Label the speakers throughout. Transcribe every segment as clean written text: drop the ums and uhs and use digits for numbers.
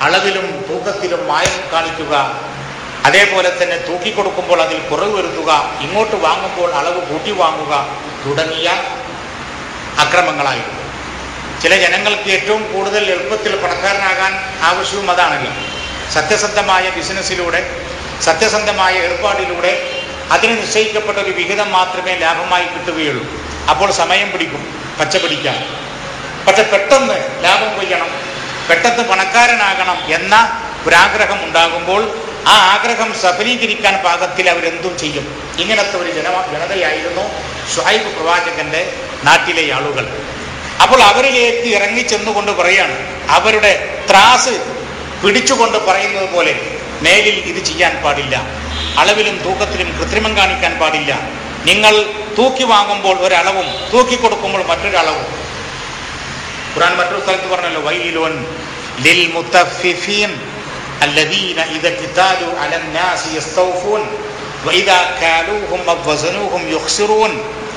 Speaker 1: അളവിലും തൂക്കത്തിലും മായം കാണിക്കുക, അതേപോലെ തന്നെ തൂക്കിക്കൊടുക്കുമ്പോൾ അതിൽ കുറവ് വരുത്തുക, ഇങ്ങോട്ട് വാങ്ങുമ്പോൾ അളവ് കൂട്ടി വാങ്ങുക തുടങ്ങിയ അക്രമങ്ങളായിരുന്നു. ചില ജനങ്ങൾക്ക് ഏറ്റവും കൂടുതൽ എളുപ്പത്തിൽ പണക്കാരനാകാൻ ആവശ്യവും അതാണല്ലോ. സത്യസന്ധമായ ബിസിനസ്സിലൂടെ, സത്യസന്ധമായ ഏർപ്പാടിലൂടെ അതിന് നിശ്ചയിക്കപ്പെട്ട ഒരു വിഹിതം മാത്രമേ ലാഭമായി കിട്ടുകയുള്ളൂ. അപ്പോൾ സമയം പിടിക്കും പച്ച പിടിക്കാൻ. പക്ഷെ പെട്ടെന്ന് ലാഭം കൊയ്യണം, പെട്ടെന്ന് പണക്കാരനാകണം എന്ന ഒരാഗ്രഹം ഉണ്ടാകുമ്പോൾ ആ ആഗ്രഹം സഫലീകരിക്കാൻ പാകത്തിൽ അവരെന്തും ചെയ്യും. ഇങ്ങനത്തെ ഒരു ജനതയായിരുന്നു ശുഐബ് പ്രവാചകന്റെ നാട്ടിലെ ആളുകൾ. അപ്പോൾ അവരിലേക്ക് ഇറങ്ങിച്ചെന്നുകൊണ്ട് പറയാണ്, അവരുടെ ത്രാസ് പിടിച്ചുകൊണ്ട് പറയുന്നത് പോലെ, മേലിൽ ഇത് ചെയ്യാൻ പാടില്ല, അളവിലും തൂക്കത്തിലും കൃത്രിമം കാണിക്കാൻ പാടില്ല. നിങ്ങൾ തൂക്കി വാങ്ങുമ്പോൾ ഒരളവും തൂക്കിക്കൊടുക്കുമ്പോൾ മറ്റൊരളവും. ഖുർആൻ മറ്റൊരു സ്ഥലത്ത് പറഞ്ഞല്ലോ, വൈലുൻ ലിൽ മുത്തഫിഫീൻ അല്ലദീന ഇദ ഖിതാലു അലന്നാസി യസ്തൗഫൂൻ വഇദാ കാലൂഹും വസനൂഹും യുഖ്സിറൂൻ.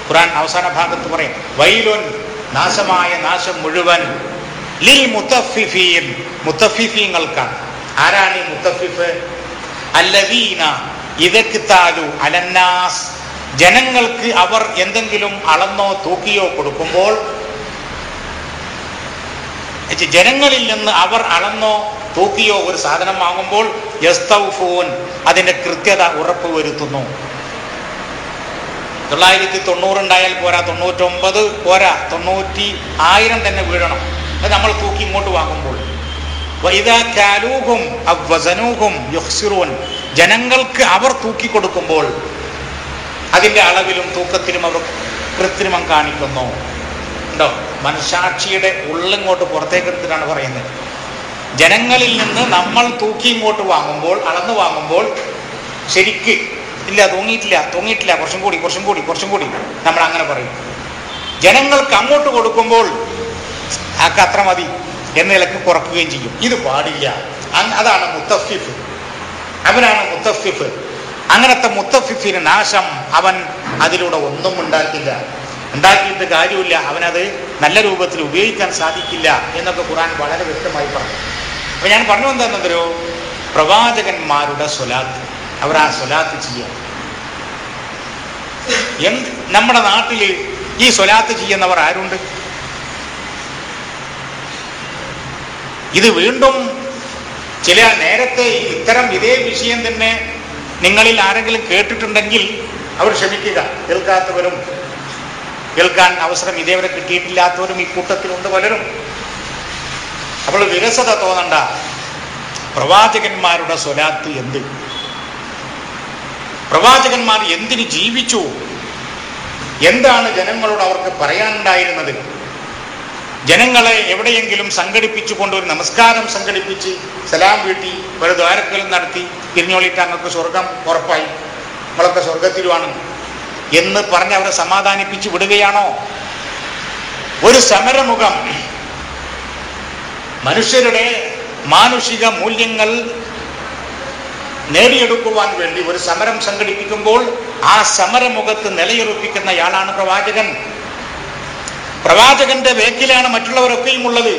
Speaker 1: ഖുർആൻ അവസാന ഭാഗത്ത് പറയും, വൈലുൻ, നാശമായ നാശം മുഴുവൻ, ലിൽ മുത്തഫിഫീൻ, മുത്തഫിഫീങ്ങൾക്കാണ്. ആരാണ് ഈ മുത്തഫിഫ്? അല്ലദീന ഇദ ഖിതാലു അലന്നാസ്, ജനങ്ങൾക്ക് അവർ എന്തെങ്കിലും അളന്നോ തൂക്കിയോ കൊടുക്കുമ്പോൾ, ജനങ്ങളിൽ നിന്ന് അവർ അളന്നോ തൂക്കിയോ ഒരു സാധനം വാങ്ങുമ്പോൾ യസ്തൗഫൂൻ, അതിന്റെ കൃത്യത ഉറപ്പുവരുത്തുന്നു. 990 ഉണ്ടായാൽ പോരാ, 99 പോരാ, 90,000 തന്നെ വീഴണം. അത് നമ്മൾ തൂക്കി ഇങ്ങോട്ട് വാങ്ങുമ്പോൾ. വഇദാ കാലൂഹും അവ്വസനൂഹും യുഖ്സിറൂൻ, ജനങ്ങൾക്ക് അവർ തൂക്കി കൊടുക്കുമ്പോൾ അതിന്റെ അളവിലും തൂക്കത്തിലും അവർ കൃത്രിമം കാണിക്കുന്നു. ഉണ്ടോ? മനസാക്ഷിയുടെ ഉള്ളിങ്ങോട്ട് പുറത്തേക്ക് എടുത്തിട്ടാണ് പറയുന്നത്. ജനങ്ങളിൽ നിന്ന് നമ്മൾ തൂക്കി ഇങ്ങോട്ട് വാങ്ങുമ്പോൾ, അളന്ന് വാങ്ങുമ്പോൾ ശരിക്ക് ഇല്ല, തൂങ്ങിയിട്ടില്ല, കുറച്ചും കൂടി നമ്മൾ അങ്ങനെ പറയും. ജനങ്ങൾക്ക് അങ്ങോട്ട് കൊടുക്കുമ്പോൾ ആക്ക് അത്ര മതി എന്ന നിലക്ക് കുറക്കുകയും ചെയ്യും. ഇത് പാടില്ല. അതാണ് മുത്തഫിഫ്. അവനാണ് മുത്തഫിഫ്. അങ്ങനത്തെ മുത്തഫിഫിന് നാശം. അവൻ അതിലൂടെ ഒന്നും ഉണ്ടാക്കിയിട്ട് കാര്യമില്ല, അവനത് നല്ല രൂപത്തിൽ ഉപയോഗിക്കാൻ സാധിക്കില്ല എന്നൊക്കെ ഖുർആൻ വളരെ വ്യക്തമായി പറഞ്ഞു. അപ്പൊ ഞാൻ പറഞ്ഞു എന്താണെന്നോ, പ്രവാചകന്മാരുടെ സ്വലാത്ത്, അവർ ആ സ്വലാത്ത് ചെയ്യാം. നമ്മുടെ നാട്ടില് ഈ സ്വലാത്ത് ചെയ്യുന്നവർ ആരുണ്ട്? ഇത് വീണ്ടും ചില നേരത്തെ ഇത്തരം ഇതേ വിഷയം തന്നെ നിങ്ങളിൽ ആരെങ്കിലും കേട്ടിട്ടുണ്ടെങ്കിൽ അവർ ക്ഷമിക്കുക. കേൾക്കാത്തവരും കേൾക്കാൻ അവസരം ഇതേവരെ കിട്ടിയിട്ടില്ലാത്തവരും ഈ കൂട്ടത്തിലുണ്ട് പലരും. അപ്പോൾ വിരസത തോന്നണ്ട. പ്രവാചകന്മാരുടെ സ്വലാത്ത് എന്ത്? പ്രവാചകന്മാർ എന്തിന് ജീവിച്ചു? എന്താണ് ജനങ്ങളോട് അവർക്ക് പറയാനുണ്ടായിരുന്നത്? ജനങ്ങളെ എവിടെയെങ്കിലും സംഘടിപ്പിച്ചുകൊണ്ട് ഒരു നമസ്കാരം സംഘടിപ്പിച്ച് സലാം വീട്ടി ഒരു ദ്വാരക്കലും നടത്തി തിരിഞ്ഞോളിട്ട് അങ്ങക്ക് സ്വർഗം ഉറപ്പായി, നമ്മളൊക്കെ സ്വർഗത്തിലുമാണ് എന്ന് പറഞ്ഞ് അവരെ സമാധാനിപ്പിച്ച് വിടുകയാണോ? ഒരു സമരമുഖം, മനുഷ്യരുടെ മാനുഷിക മൂല്യങ്ങൾ നേടിയെടുക്കുവാൻ വേണ്ടി ഒരു സമരം സംഘടിപ്പിക്കുമ്പോൾ ആ സമരമുഖത്ത് നിലയുറപ്പിക്കുന്നയാളാണ് പ്രവാചകൻ. പ്രവാചകന്റെ വേക്കിലാണ് മറ്റുള്ളവരൊക്കെയും ഉള്ളത്.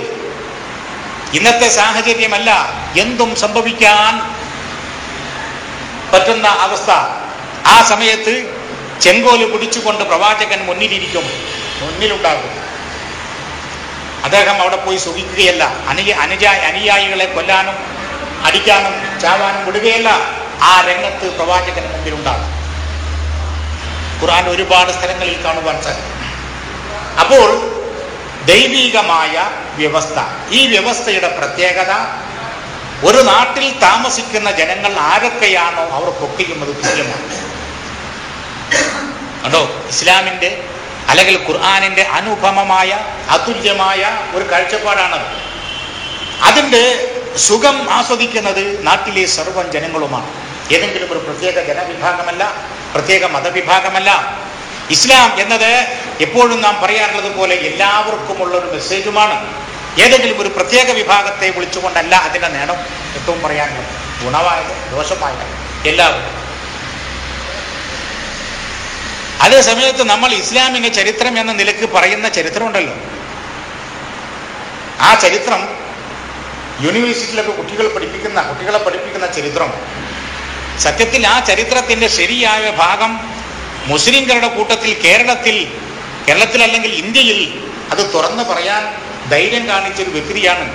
Speaker 1: ഇന്നത്തെ സാഹചര്യമല്ല, എന്തും സംഭവിക്കാൻ പറ്റുന്ന അവസ്ഥ. ആ സമയത്ത് ചെങ്കോല് പിടിച്ചുകൊണ്ട് പ്രവാചകൻ മുന്നിലുണ്ടാകും. അദ്ദേഹം അവിടെ പോയി സുഖിക്കുകയല്ല, അനുയായികളെ കൊല്ലാനും അടിക്കാനും ചാവാനും വിടുകയല്ല. ആ രംഗത്ത് പ്രവാചകന് മുമ്പിലുണ്ടാകും. ഖുർആൻ ഒരുപാട് സ്ഥലങ്ങളിൽ കാണുവാൻ സാധിക്കും. അപ്പോൾ ദൈവികമായ വ്യവസ്ഥ, ഈ വ്യവസ്ഥയുടെ പ്രത്യേകത, ഒരു നാട്ടിൽ താമസിക്കുന്ന ജനങ്ങൾ ആരൊക്കെയാണോ അവർക്കൊക്കെയും അത് തുല്യമാണ്. അതോ ഇസ്ലാമിന്റെ അല്ലെങ്കിൽ ഖുർആനിന്റെ അനുപമമായ അതുല്യമായ ഒരു കാഴ്ചപ്പാടാണത്. അതിൻ്റെ സുഖം ആസ്വദിക്കുന്നത് നാട്ടിലെ സർവ്വം ജനങ്ങളുമാണ്. ഏതെങ്കിലും ഒരു പ്രത്യേക ജനവിഭാഗമല്ല, പ്രത്യേക മതവിഭാഗമല്ല. ഇസ്ലാം എന്നത് എപ്പോഴും നാം പറയാറുള്ളത് പോലെ എല്ലാവർക്കുമുള്ള ഒരു മെസ്സേജുമാണ്. ഏതെങ്കിലും ഒരു പ്രത്യേക വിഭാഗത്തെ വിളിച്ചുകൊണ്ടല്ല അതിൻ്റെ നേടം ഏറ്റവും പറയാനുള്ളത്. ഗുണമായത് ദോഷമായത് എല്ലാവരും. അതേ സമയത്ത് നമ്മൾ ഇസ്ലാമിന്റെ ചരിത്രം എന്ന നിലക്ക് പറയുന്ന ചരിത്രമുണ്ടല്ലോ, ആ ചരിത്രം യൂണിവേഴ്സിറ്റിയിലൊക്കെ കുട്ടികളെ പഠിപ്പിക്കുന്ന ചരിത്രം, സത്യത്തിൽ ആ ചരിത്രത്തിൻ്റെ ശരിയായ ഭാഗം മുസ്ലിംകളുടെ കൂട്ടത്തിൽ കേരളത്തിൽ അല്ലെങ്കിൽ ഇന്ത്യയിൽ അത് തുറന്നു പറയാൻ ധൈര്യം കാണിച്ചൊരു വ്യക്തിയാണ്.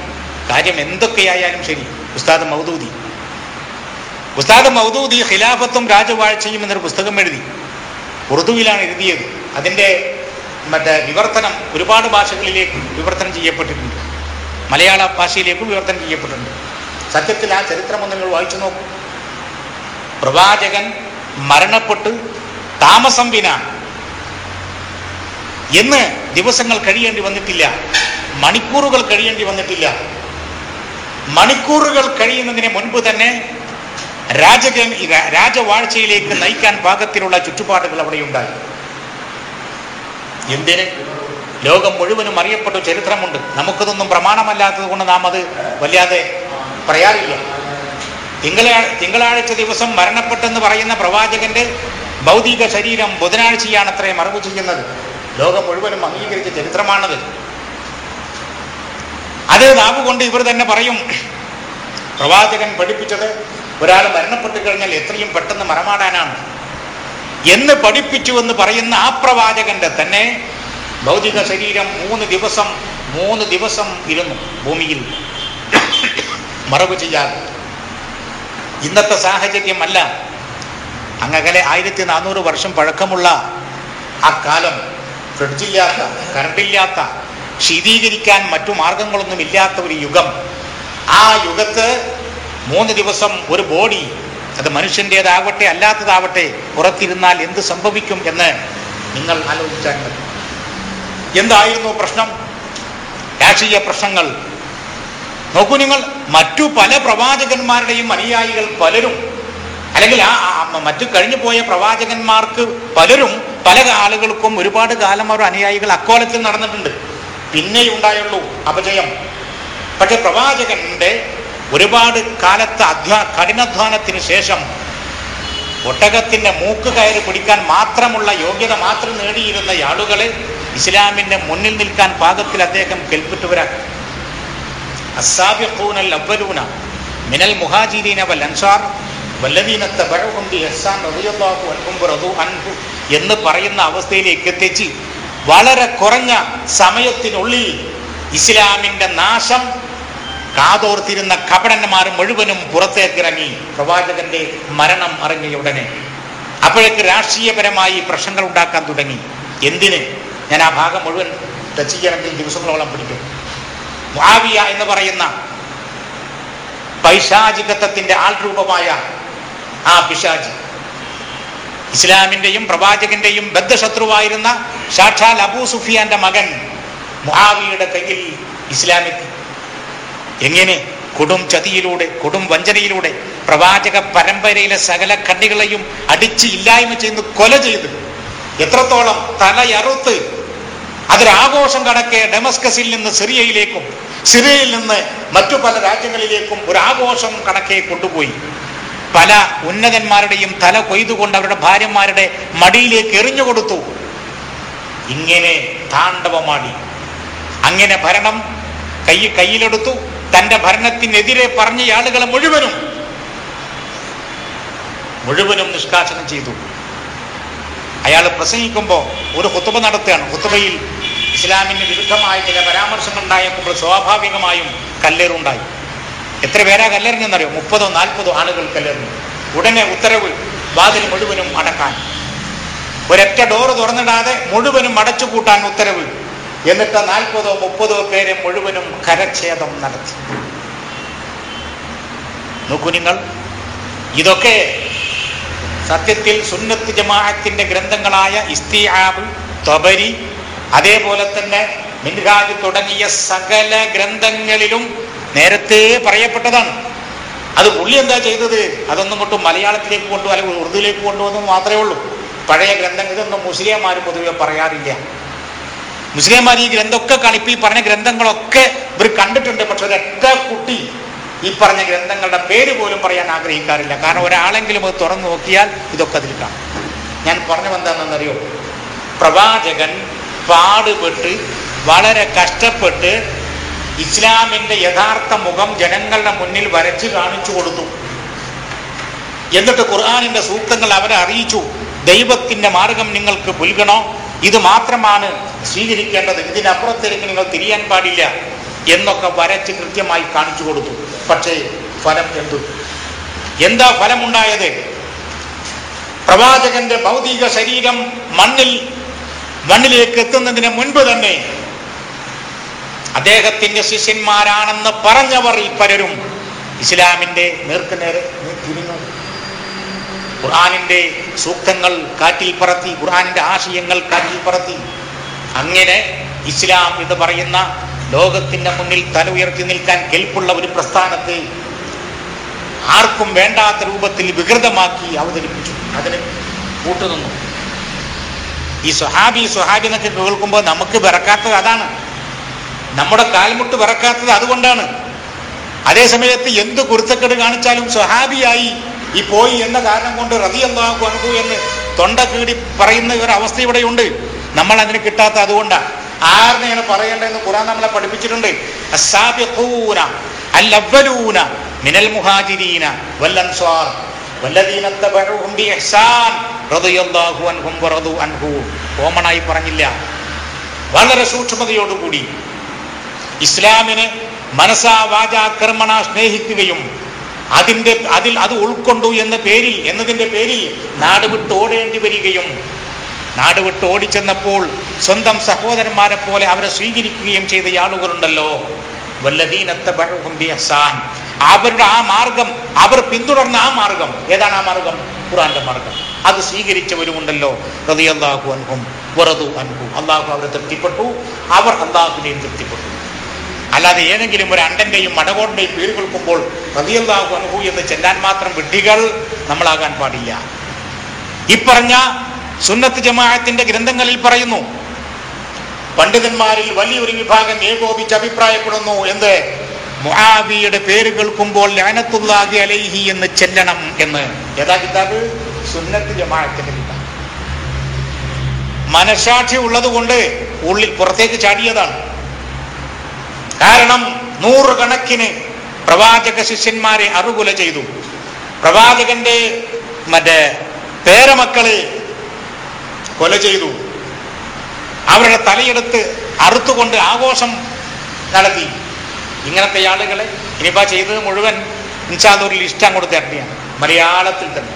Speaker 1: കാര്യം എന്തൊക്കെയായാലും ശരി, ഉസ്താദ് മൗദൂദി ഖിലാഫത്തും രാജവാഴ്ചയും എന്നൊരു പുസ്തകം എഴുതി. ഉറുദുവിലാണ് എഴുതിയത്. അതിൻ്റെ വിവർത്തനം ഒരുപാട് ഭാഷകളിലേക്ക് വിവർത്തനം ചെയ്യപ്പെട്ടിട്ടുണ്ട്. മലയാള ഭാഷയിലേക്കും വിവർത്തനം ചെയ്യപ്പെട്ടിട്ടുണ്ട്. സത്യത്തിൽ ആ ചരിത്രമൊന്നും നിങ്ങൾ വായിച്ചു നോക്കൂ. പ്രവാചകൻ മരണപ്പെട്ട് താമസം വിന എന്ന് ദിവസങ്ങൾ കഴിയേണ്ടി വന്നിട്ടില്ല, മണിക്കൂറുകൾ കഴിയേണ്ടി വന്നിട്ടില്ല. മണിക്കൂറുകൾ കഴിയുന്നതിന് മുൻപ് തന്നെ രാജവാഴ്ചയിലേക്ക് നയിക്കാൻ പാകത്തിലുള്ള ചുറ്റുപാടുകൾ അവിടെ ഉണ്ടായി. എന്തിന്? ലോകം മുഴുവനും അറിയപ്പെട്ട ചരിത്രമുണ്ട്. നമുക്കതൊന്നും പ്രമാണമല്ലാത്തത് കൊണ്ട് നാം അത് വല്ലാതെ പറയാറില്ല. തിങ്കളാഴ്ച ദിവസം മരണപ്പെട്ടെന്ന് പറയുന്ന പ്രവാചകന്റെ ഭൗതിക ശരീരം ബുധനാഴ്ചയാണ് അത്രേ മറവ് ചെയ്യുന്നത്. ലോകം മുഴുവനും അംഗീകരിച്ച ചരിത്രമാണത്. അത് നാവുകൊണ്ട് ഇവർ തന്നെ പറയും, പ്രവാചകൻ പഠിപ്പിച്ചത് ഒരാൾ മരണപ്പെട്ടു കഴിഞ്ഞാൽ എത്രയും പെട്ടെന്ന് മറമാടാനാണ് എന്ന് പഠിപ്പിച്ചു എന്ന് പറയുന്ന ആ പ്രവാചകന്റെ തന്നെ ഭൗതിക ശരീരം 3 ദിവസം ഇരുന്നു ഭൂമിയിൽ മറവ് ചെയ്യാതെ. ഇന്നത്തെ സാഹചര്യമല്ല. അങ്ങകലെ 1400 വർഷം പഴക്കമുള്ള ആ കാലം, ഫ്രിഡ്ജില്ലാത്ത, കറണ്ടില്ലാത്ത, ശീതീകരിക്കാൻ മറ്റു മാർഗങ്ങളൊന്നും ഇല്ലാത്ത ഒരു യുഗം. ആ യുഗത്ത് 3 ദിവസം ഒരു ബോഡി, അത് മനുഷ്യൻ്റേതാവട്ടെ അല്ലാത്തതാവട്ടെ, പുറത്തിരുന്നാൽ എന്ത് സംഭവിക്കും എന്ന് നിങ്ങൾ ആലോചിച്ചാൽ മതി. എന്തായിരുന്നു പ്രശ്നം? രാഷ്ട്രീയ പ്രശ്നങ്ങൾ നോക്കൂ നിങ്ങൾ. മറ്റു പല പ്രവാചകന്മാരുടെയും അനുയായികൾ പലരും, അല്ലെങ്കിൽ മറ്റു കഴിഞ്ഞു പോയ പ്രവാചകന്മാർക്ക് പലരും, പല ആളുകൾക്കും ഒരുപാട് കാലം അവർ അനുയായികൾ അക്കോലത്തിൽ നടന്നിട്ടുണ്ട്. പിന്നെ ഉണ്ടായുള്ളൂ അപജയം. പക്ഷെ പ്രവാചകന്റെ ഒരുപാട് കാലത്തെ കഠിനാധ്വാനത്തിന് ശേഷം ഒട്ടകത്തിന്റെ മൂക്ക് കയറി പിടിക്കാൻ മാത്രമുള്ള യോഗ്യത മാത്രം നേടിയിരുന്ന ആളുകളെ ഇസ്ലാമിന്റെ മുന്നിൽ നിൽക്കാൻ പാകത്തിൽ അദ്ദേഹം കെൽപ്പിട്ടവരാക്കി. അസ്സാബിഖൂനൽ അവ്വലൂന മിനൽ മുഹാജിരീന വൽ അൻസാർ വല്ലദീന തബഉഹും ബിഇഹ്സാൻ റളിയല്ലാഹു അൻഹും വറദു അൻഹു എന്ന് പറയുന്ന അവസ്ഥയിലേക്ക് എത്തിച്ച് വളരെ കുറഞ്ഞ സമയത്തിനുള്ളിൽ ഇസ്ലാമിന്റെ നാശം കാതോർത്തിരുന്ന കപടന്മാർ മുഴുവനും പുറത്തേക്കിറങ്ങി പ്രവാചകന്റെ മരണം അറിഞ്ഞ ഉടനെ. അപ്പോഴേക്ക് രാഷ്ട്രീയപരമായി പ്രശ്നങ്ങൾ ഉണ്ടാക്കാൻ തുടങ്ങി. എന്തിന്? ഞാൻ ആ ഭാഗം മുഴുവൻ ടച്ച് ചെയ്യണമെങ്കിൽ ദിവസങ്ങളോളം പിടിക്കും. മുആവിയ എന്ന് പറയുന്ന പൈശാചികത്വത്തിന്റെ ആൾരൂപമായ ആ പിശാചി, ഇസ്ലാമിന്റെയും പ്രവാചകന്റെയും ബദ്ധശത്രുവായിരുന്ന സാക്ഷാൽ അബൂ സുഫിയാന്റെ മകൻ മുആവിയയുടെ കയ്യിൽ ഇസ്ലാമെത്തി. എങ്ങനെ? കൊടും ചതിയിലൂടെ, കൊടും വഞ്ചനയിലൂടെ പ്രവാചക പരമ്പരയിലെ സകല കണ്ണികളെയും അടിച്ച് ഇല്ലായ്മ ചെയ്ത് കൊല ചെയ്ത്, എത്രത്തോളം തലയറുത്ത് അതൊരാഘോഷം കണക്കെ ഡെമസ്കസിൽ നിന്ന് സിറിയയിലേക്കും, സിറിയയിൽ നിന്ന് മറ്റു പല രാജ്യങ്ങളിലേക്കും ഒരു ആഘോഷം കണക്കെ കൊണ്ടുപോയി. പല ഉന്നതന്മാരുടെയും തല കൊയ്തുകൊണ്ട് അവരുടെ ഭാര്യമാരുടെ മടിയിലേക്ക് എറിഞ്ഞുകൊടുത്തു. ഇങ്ങനെ താണ്ഡവമാടി. അങ്ങനെ ഭരണം കയ്യിലെടുത്തു. തന്റെ ഭരണത്തിനെതിരെ പറഞ്ഞ ആളുകളെ മുഴുവനും നിഷ്കാസനം ചെയ്തു. അയാൾ പ്രസംഗിക്കുമ്പോൾ ഒരു ഖുതുബ നടത്തുകയാണ്. ഖുതുബയിൽ ഇസ്ലാമിന് വിരുദ്ധമായ ചില പരാമർശങ്ങൾ ഉണ്ടായപ്പോൾ സ്വാഭാവികമായും കല്ലേറുണ്ടായി. എത്ര പേരാ കല്ലെറിഞ്ഞെന്നറിയോ? 30-40 ആളുകൾ കല്ലെറിഞ്ഞു. ഉടനെ ഉത്തരവ് വാതിൽ മുഴുവനും അടക്കാൻ, ഒരൊറ്റ ഡോറ് തുറന്നിടാതെ മുഴുവനും അടച്ചു കൂട്ടാൻ ഉത്തരവ്. എന്നിട്ട് 40-30 പേരെ മുഴുവനും കരച്ഛേദം നടത്തി. നോക്കൂ നിങ്ങൾ, ഇതൊക്കെ സത്യത്തിൽ സുന്നത്ത് ജമാഅത്തിന്റെ ഗ്രന്ഥങ്ങളായ ഇസ്തിആബ്, തബരി, അതേപോലെ തന്നെ മിൻഹാജ് തുടങ്ങിയ സകല ഗ്രന്ഥങ്ങളിലും നേരത്തെ പറയപ്പെട്ടതാണ്. അത് പുള്ളി എന്താ ചെയ്തത്? അതൊന്നും കൊണ്ടും മലയാളത്തിലേക്ക് കൊണ്ടുപോകും അല്ലെങ്കിൽ ഉറുദുവിലേക്ക് കൊണ്ടുവന്നു മാത്രമേ ഉള്ളൂ. പഴയ ഗ്രന്ഥങ്ങൾ ഇതൊന്നും മുസ്ലിംമാർ പൊതുവെ പറയാറില്ല. മുസ്ലിംമാർ ഈ ഗ്രന്ഥമൊക്കെ കാണിപ്പോ ഈ പറഞ്ഞ ഗ്രന്ഥങ്ങളൊക്കെ ഇവർ കണ്ടിട്ടുണ്ട്. പക്ഷെ ഒരൊറ്റ കുട്ടി ഈ പറഞ്ഞ ഗ്രന്ഥങ്ങളുടെ പേര് പോലും പറയാൻ ആഗ്രഹിക്കാറില്ല. കാരണം ഒരാളെങ്കിലും അത് തുറന്നു നോക്കിയാൽ ഇതൊക്കെ അതിൽ കാണും. ഞാൻ പറഞ്ഞത് എന്താണെന്നറിയോ? പ്രവാചകൻ പാടുപെട്ട് വളരെ കഷ്ടപ്പെട്ട് ഇസ്ലാമിന്റെ യഥാർത്ഥ മുഖം ജനങ്ങളുടെ മുന്നിൽ വരച്ചു കാണിച്ചു കൊടുത്തു. എന്നിട്ട് ഖുർആനിന്റെ സൂക്തങ്ങൾ അവരെ അറിയിച്ചു, ദൈവത്തിന്റെ മാർഗം നിങ്ങൾക്ക് പുൽകണോ, ഇത് മാത്രമാണ് സ്വീകരിക്കേണ്ടത്, ഇതിനപ്പുറത്തേക്ക് നിങ്ങൾ തിരിയാൻ പാടില്ല എന്നൊക്കെ വരച്ച് കൃത്യമായി കാണിച്ചു കൊടുത്തു. പക്ഷേ ഫലം എന്താ ഫലമുണ്ടായത്? പ്രവാചകന്റെ ഭൗതിക ശരീരം മണ്ണിലേക്ക് എത്തുന്നതിന് മുൻപ് തന്നെ അദ്ദേഹത്തിന്റെ ശിഷ്യന്മാരാണെന്ന് പറഞ്ഞവർ പലരും ഇസ്ലാമിന്റെ നേർക്കുനേരെ തിരിഞ്ഞു. ഖുർആനിന്റെ സൂക്തങ്ങൾ കാറ്റിൽ പറത്തി, ഖുർആനിന്റെ ആശയങ്ങൾ കാറ്റിൽ പറത്തി. അങ്ങനെ ഇസ്ലാം എന്ന് പറയുന്ന ലോകത്തിന്റെ മുന്നിൽ തല ഉയർത്തി നിൽക്കാൻ കെൽപ്പുള്ള ഒരു പ്രസ്ഥാനത്തെ ആർക്കും വേണ്ടാത്ത രൂപത്തിൽ വികൃതമാക്കി അവതരിപ്പിച്ചു. അതിന് കൂട്ടുനിന്നു. ഈ സ്വഹാബി എന്നൊക്കെ കേൾക്കുമ്പോൾ നമുക്ക് വിറക്കാത്തത് അതാണ്, നമ്മുടെ കാൽമുട്ട് വിറക്കാത്തത് അതുകൊണ്ടാണ്. അതേസമയത്ത് എന്ത് കുരുത്തക്കേട് കാണിച്ചാലും സ്വഹാബിയായി ഈ പോയി എന്ന കാരണം കൊണ്ട് റളിയല്ലാഹു അൻഹു എന്ന് തൊണ്ട കീടി പറയുന്ന ഒരു അവസ്ഥ ഇവിടെയുണ്ട്. നമ്മൾ അതിന് കിട്ടാത്ത അതുകൊണ്ടാണ്. ആരെയാണ് പറയേണ്ടതെന്ന് ഖുർആൻ നമ്മളെ പഠിപ്പിച്ചിട്ടുണ്ട്. അസ്സാബിഖൂന അൽ-അവ്വലൂന മിനൽ മുഹാജിരീന വൽ അൻസ്വാർ വല്ലദീന തബഉഹും ബിഇഹ്സാൻ റളിയല്ലാഹു അൻഹും വറദു അൻഹു. കോമണായി പറഞ്ഞില്ല, വളരെ സൂക്ഷ്മതയോടുകൂടി ഇസ്ലാമിനെ മനസാ വാചാ കർമ്മണ സ്നേഹിക്കുകയും അത് ഉൾക്കൊണ്ടു എന്നതിന്റെ പേരിൽ നാട് വിട്ട് ഓടേണ്ടി വരികയും, നാട് വിട്ട് ഓടിച്ചെന്നപ്പോൾ സ്വന്തം സഹോദരന്മാരെ പോലെ അവരെ സ്വീകരിക്കുകയും ചെയ്ത ആളുകളുണ്ടല്ലോ. വല്ലദീന തബഉഹും ബിഇഹ്സാൻ, അവരുടെ ആ മാർഗം, അവർ പിന്തുടർന്ന ആ മാർഗം, ഏതാണ് ആ മാർഗം? ഖുർആന്റെ മാർഗം. അത് സ്വീകരിച്ചവരുമുണ്ടല്ലോ. റളിയല്ലാഹു അൻഹും വറദു അൻഹു, അള്ളാഹു അവരെ തൃപ്തിപ്പെട്ടു, അവർ അള്ളാഹുവിനെയും തൃപ്തിപ്പെട്ടു. അല്ലാതെ ഏതെങ്കിലും ഒരു അണ്ടന്റെയും മടകോടിന്റെയും പേര് കേൾക്കുമ്പോൾ റളിയല്ലാഹു അൻഹു എന്ന് ചെല്ലാൻ മാത്രം വിഡ്ഢികൾ നമ്മളാകാൻ പാടില്ല. ഈ പറഞ്ഞ സുന്നത്ത് ജമാഅത്തിന്റെ ഗ്രന്ഥങ്ങളിൽ പറയുന്നു, പണ്ഡിതന്മാരിൽ വലിയൊരു വിഭാഗം ഏകോപിച്ച് അഭിപ്രായപ്പെടുന്നു എന്ത്? മുആവിയുടെ പേര് കേൾക്കുമ്പോൾ ലഅനത്തുല്ലാഹി അലൈഹി എന്ന് ചെല്ലണം എന്ന്. ഏതാ കിതാബ്? സുന്നത്ത് ജമാഅത്തിന്റെ കിതാബ്. മനസാക്ഷി ഉള്ളത് കൊണ്ട് ഉള്ളിൽ പുറത്തേക്ക് ചാടിയതാണ്. കാരണം 100 കണക്കിന് പ്രവാചക ശിഷ്യന്മാരെ അറുകൊല ചെയ്തു. പ്രവാചകന്റെ പേരമക്കളെ കൊല ചെയ്തു. അവരുടെ തലയെടുത്ത് അറുത്തുകൊണ്ട് ആഘോഷം നടത്തി. ഇങ്ങനത്തെ ആളുകളെ ഇനിയിപ്പോ ചെയ്തത് മുഴുവൻ ഇൻഷാല്ലാഹ് ലിസ്റ്റ് അങ്ങോട്ട് തരണ്ടിയാണ്, മലയാളത്തിൽ തന്നെ.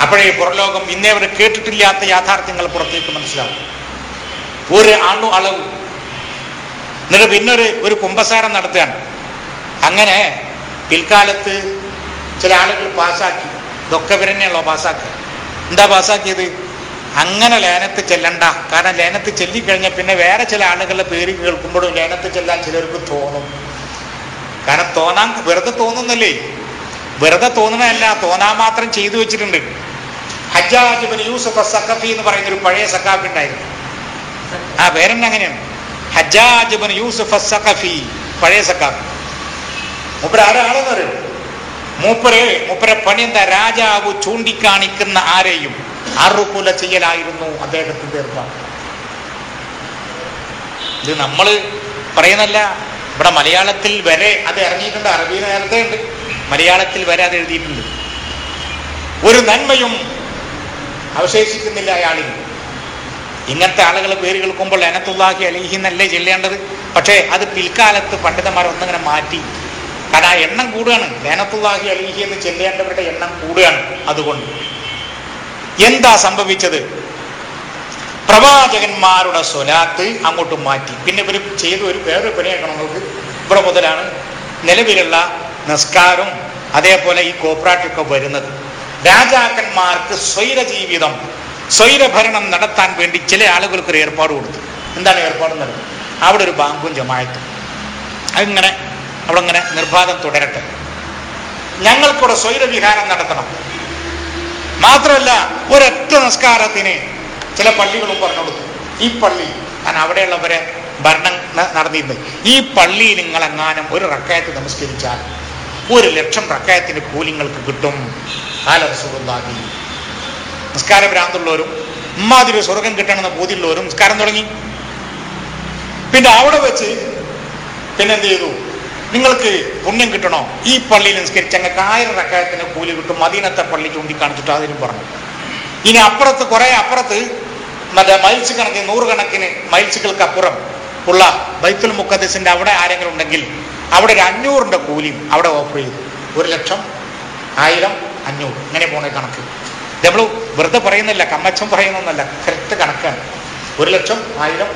Speaker 1: അപ്പോഴേ പുറലോകം ഇന്നേ അവർ കേട്ടിട്ടില്ലാത്ത യാഥാർത്ഥ്യങ്ങൾ പുറത്തേക്ക് മനസ്സിലാവും. ഒരു അളവ് എന്നിട്ട് പിന്നെ ഒരു കുമ്പസാരം നടത്തുകയാണ്. അങ്ങനെ പിൽക്കാലത്ത് ചില ആളുകൾ പാസ്സാക്കി. ഇതൊക്കെ ഇവരെന്നെയാണല്ലോ പാസ്സാക്കി. എന്താ പാസ്സാക്കിയത്? അങ്ങനെ ലേനത്ത് ചെല്ലണ്ട. കാരണം ലേനത്ത് ചെല്ലിക്കഴിഞ്ഞാൽ പിന്നെ വേറെ ചില ആളുകളുടെ പേര് കേൾക്കുമ്പോഴും ലേനത്ത് ചെല്ലാൻ ചിലർക്ക് തോന്നും. കാരണം വെറുതെ തോന്നുന്നല്ലേ, വെറുതെ തോന്നണല്ല, തോന്നാൻ മാത്രം ചെയ്തു വെച്ചിട്ടുണ്ട്. ഹജ്ജാജ് ഇബ്നു യൂസുഫ് അസ്സഖഫി എന്ന് പറയുന്ന ഒരു പഴയ സഖാഫി ഉണ്ടായിരുന്നു. ആ പേരെന്നെ അങ്ങനെയാണ്, ഹജ്ജാജ് ഇബ്നു യൂസുഫ് അസ്സഖഫി, പഴയ സഖാഫി. മൂപ്പര് ആരാണെന്ന് അറിയും? മൂപ്പരെ പണി എന്താ? രാജാവ് ചൂണ്ടിക്കാണിക്കുന്ന ആരെയും അറുകൊല ചെയ്യലായിരുന്നു അദ്ദേഹത്തിന്റെ ഏർപ്പാട്. ഇത് നമ്മൾ പറയുന്നല്ല, ഇവിടെ മലയാളത്തിൽ വരെ അത് ഇറങ്ങിയിട്ടുണ്ട്. അറബി നേരത്തെ ഉണ്ട്, മലയാളത്തിൽ വരെ അത് എഴുതിയിട്ടുണ്ട്. ഒരു നന്മയും അവശേഷിക്കുന്നില്ല അയാളിൽ. ഇങ്ങനത്തെ ആളുകൾ പേര് കേൾക്കുമ്പോൾ ലഅനത്തുല്ലാഹി അലൈഹി എന്നല്ലേ ചെല്ലേണ്ടത്. പക്ഷേ അത് പിൽക്കാലത്ത് പണ്ഡിതന്മാർ ഒന്നിങ്ങനെ മാറ്റി. കാരണം ആ എണ്ണം കൂടുകയാണ്. ലഅനത്തുല്ലാഹി അലൈഹി എന്ന് ചെല്ലേണ്ടവരുടെ എണ്ണം കൂടുകയാണ്. അതുകൊണ്ട് എന്താ സംഭവിച്ചത്? പ്രവാചകന്മാരുടെ സ്വലാത്ത് അങ്ങോട്ട് മാറ്റി. പിന്നെ ഇവർ ചെയ്ത വേറൊരു പണിയാക്കണം നമുക്ക്. ഇവിടെ മുതലാണ് നിലവിലുള്ള നിസ്കാരം അതേപോലെ ഈ കോപ്പറേറ്റൊക്കെ വരുന്നത്. രാജാക്കന്മാർക്ക് സ്വൈരജീവിതം, സ്വൈരഭരണം നടത്താൻ വേണ്ടി ചില ആളുകൾക്ക് ഒരു ഏർപ്പാട് കൊടുത്തു. എന്താണ് ഏർപ്പാട് നടത്തുന്നത്? അവിടെ ഒരു ബാങ്കും ജമാഅത്തും. അതിങ്ങനെ അവിടെ ഇങ്ങനെ നിർബാധം തുടരട്ടെ. ഞങ്ങൾക്കൂടെ സ്വൈരവിഹാരം നടത്തണം. മാത്രമല്ല ഒരൊറ്റ നിസ്കാരത്തിന് ചില പള്ളികളും പറഞ്ഞു കൊടുത്തു. ഈ പള്ളി, കാരണം അവിടെയുള്ളവരെ ഭരണം നടന്നിരുന്നത്, ഈ പള്ളിയിൽ നിങ്ങളെങ്ങാനും ഒരു റക്അത്ത് നമസ്കരിച്ചാൽ 1,00,000 റക്അത്തിന് കൂലിങ്ങൾക്ക് കിട്ടും. കാല റസൂലുള്ളാഹി. നിസ്കാര ഭ്രാന്തുള്ളവരും ഇമ്മാതിരി സ്വർഗം കിട്ടണമെന്ന് ബോധ്യമുള്ളവരും നിസ്കാരം തുടങ്ങി. പിന്നെ അവിടെ വെച്ച് പിന്നെന്ത് ചെയ്തു? നിങ്ങൾക്ക് പുണ്യം കിട്ടണോ? ഈ പള്ളിയിൽ നിസ്കരിച്ച് ഞങ്ങൾക്ക് 1000 റക്അത്തിന് കൂലി കിട്ടും. മദീനത്തെ പള്ളി ചൂണ്ടിക്കാണിച്ചിട്ട് അതിനും പറഞ്ഞു. ഇനി അപ്പുറത്ത് കുറെ അപ്പുറത്ത് മറ്റേ മൈൽസ് കണക്കിന് 100 കണക്കിന് മൈൽസുകൾക്ക് അപ്പുറം ഉള്ള ബൈത്തുൽ മുഖദ്ദസിന്റെ അവിടെ ആരെങ്കിലും ഉണ്ടെങ്കിൽ അവിടെ ഒരു 500ന്റെ കൂലിയും അവിടെ ഓഫർ ചെയ്തു. 1,00,000, 1000, 500 ഇങ്ങനെ പോണ കണക്ക്. നമ്മൾ വെറുതെ പറയുന്നില്ല, കമ്മച്ചം പറയുന്നൊന്നല്ല, കറക്റ്റ് കണക്കാണ്. 1,00,000, 1000,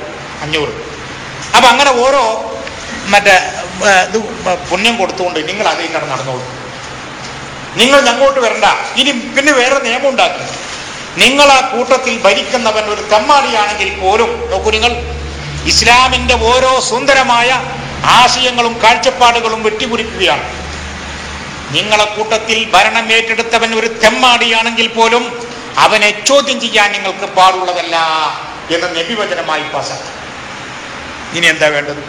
Speaker 1: 500. അപ്പൊ അങ്ങനെ ഓരോ മറ്റേ ഇത് പുണ്യം കൊടുത്തുകൊണ്ട് നിങ്ങൾ അതേ കട നടന്നോളൂ, നിങ്ങൾ ഞങ്ങോട്ട് വരണ്ട. ഇനി പിന്നെ വേറെ നിയമം ഉണ്ടാക്കി, നിങ്ങൾ ആ കൂട്ടത്തിൽ ഭരിക്കുന്നവൻ ഒരു തെമ്മാടിയാണെങ്കിൽ പോലും നോക്കൂ, നിങ്ങൾ ഇസ്ലാമിന്റെ ഓരോ സുന്ദരമായ ആശയങ്ങളും കാഴ്ചപ്പാടുകളും വെട്ടിമുറിക്കുകയാണ്. നിങ്ങളെ കൂട്ടത്തിൽ ഭരണം ഏറ്റെടുത്തവൻ ഒരു തെമ്മാടിയാണെങ്കിൽ പോലും അവനെ ചോദ്യം ചെയ്യാൻ നിങ്ങൾക്ക് പാടുള്ളതല്ല എന്ന് നബിവചനമായി പാസാക്കി. ഇനി എന്താ വേണ്ടത്?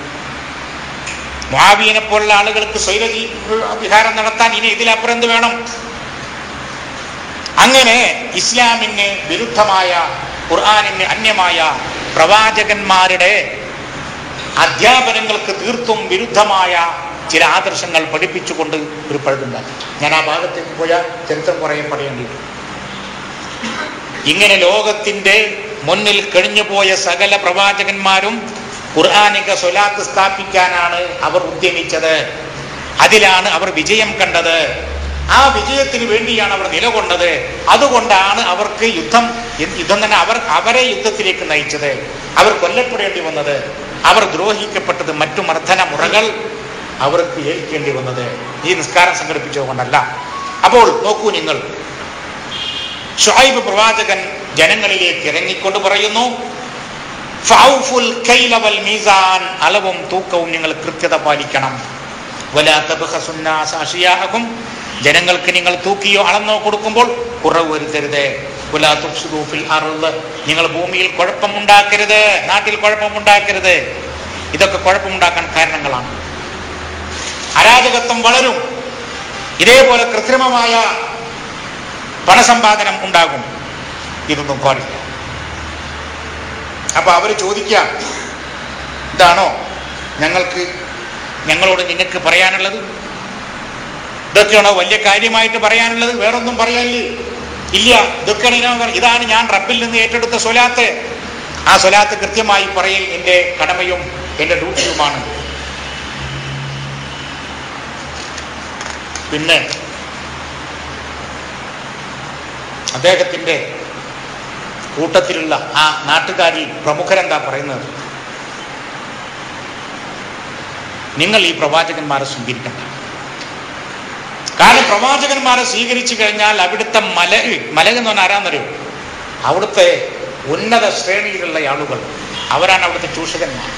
Speaker 1: മുആവിയനെ പോലുള്ള ആളുകൾക്ക് സ്വൈര വിഹാരം നടത്താൻ ഇനി ഇതിലപ്പുറം എന്ത് വേണം? അങ്ങനെ ഇസ്ലാമിന് വിരുദ്ധമായ, ഖുർആനിന് അന്യമായ പ്രവാചകന്മാരുടെ അധ്യാപനങ്ങൾക്ക് തീർത്തും വിരുദ്ധമായ ചില ആദർശങ്ങൾ പഠിപ്പിച്ചുകൊണ്ട് ഒരു പഴുതുണ്ടാക്കി. ഞാൻ ആ ഭാഗത്തേക്ക് പോയാൽ ചരിത്രം കുറേ പറയേണ്ടി വരും. ഇങ്ങനെ ലോകത്തിന്റെ മുന്നിൽ കഴിഞ്ഞുപോയ സകല പ്രവാചകന്മാരും ഖുർആനിക സ്വലാത്ത് സ്ഥാപിക്കാനാണ് അവർ ഉദ്യമിച്ചത്. അതിലാണ് അവർ വിജയം കണ്ടത്. ആ വിജയത്തിന് വേണ്ടിയാണ് അവർ നിലകൊണ്ടത്. അതുകൊണ്ടാണ് അവർക്ക് യുദ്ധം തന്നെ അവരെ യുദ്ധത്തിലേക്ക് നയിച്ചത്. അവർ കൊല്ലപ്പെടേണ്ടി വന്നത്, അവർ ദ്രോഹിക്കപ്പെട്ടത്, മറ്റു മർദ്ദന മുറകൾ അവർക്ക് ഏൽക്കേണ്ടി വന്നത് ഈ നിസ്കാരം സംഘടിപ്പിച്ചതുകൊണ്ടല്ല. അപ്പോൾ നോക്കൂ നിങ്ങൾ, ശുഐബ് പ്രവാചകൻ ജനങ്ങളിലേക്ക് ഇറങ്ങിക്കൊണ്ട് പറയുന്നു, ഫൗഫുൽ കൈല വൽ മീസാൻ, അളവും തൂക്കവും നിങ്ങൾ കൃത്യത പാലിക്കണം. വലാ തബ്ഖസുന്നാസ അശിയാഅഹും, ജനങ്ങൾക്ക് നിങ്ങൾ തൂക്കിയോ അളന്നോ കൊടുക്കുമ്പോൾ കുറവ് വരുത്തരുത്. വലാ തുഫ്സിദൂ ഫിൽ അർള്, നിങ്ങൾ ഭൂമിയിൽ കുഴപ്പമുണ്ടാക്കരുത്, നാട്ടിൽ കുഴപ്പമുണ്ടാക്കരുത്. ഇതൊക്കെ കുഴപ്പമുണ്ടാക്കാൻ കാരണങ്ങളാണ്. അരാജകത്വം വളരും, ഇതേപോലെ കൃത്രിമമായ പണസമ്പാദനം ഉണ്ടാകും. ഇതൊന്നും പാടില്ല. അപ്പൊ അവര് ചോദിക്കാം, ഇതാണോ ഞങ്ങളോട് നിങ്ങൾക്ക് പറയാനുള്ളത്? ഇതൊക്കെയാണോ വലിയ കാര്യമായിട്ട് പറയാനുള്ളത്? വേറൊന്നും പറയാനില്ല. ഇല്ല, ഇതൊക്കെയാണ്, ഇതാണ് ഞാൻ റബ്ബിൽ നിന്ന് ഏറ്റെടുത്ത സ്വലാത്ത്. ആ സ്വലാത്ത് കൃത്യമായി പറയൽ എൻ്റെ കടമയും എൻ്റെ ഡ്യൂട്ടിയുമാണ്. പിന്നെ അദ്ദേഹത്തിൻ്റെ കൂട്ടത്തിലുള്ള ആ നാട്ടുകാരിൽ പ്രമുഖരെന്താ പറയുന്നത്? നിങ്ങൾ ഈ പ്രവാചകന്മാരെ സ്വീകരിക്കണ്ട. കാരണം പ്രവാചകന്മാരെ സ്വീകരിച്ചു കഴിഞ്ഞാൽ അവിടുത്തെ മലക് എന്ന് പറഞ്ഞാൽ ആരാന്നറിയോ? അവിടുത്തെ ഉന്നത ശ്രേണിയിലുള്ള ആളുകൾ, അവരാണ് അവിടുത്തെ ചൂഷകന്മാർ.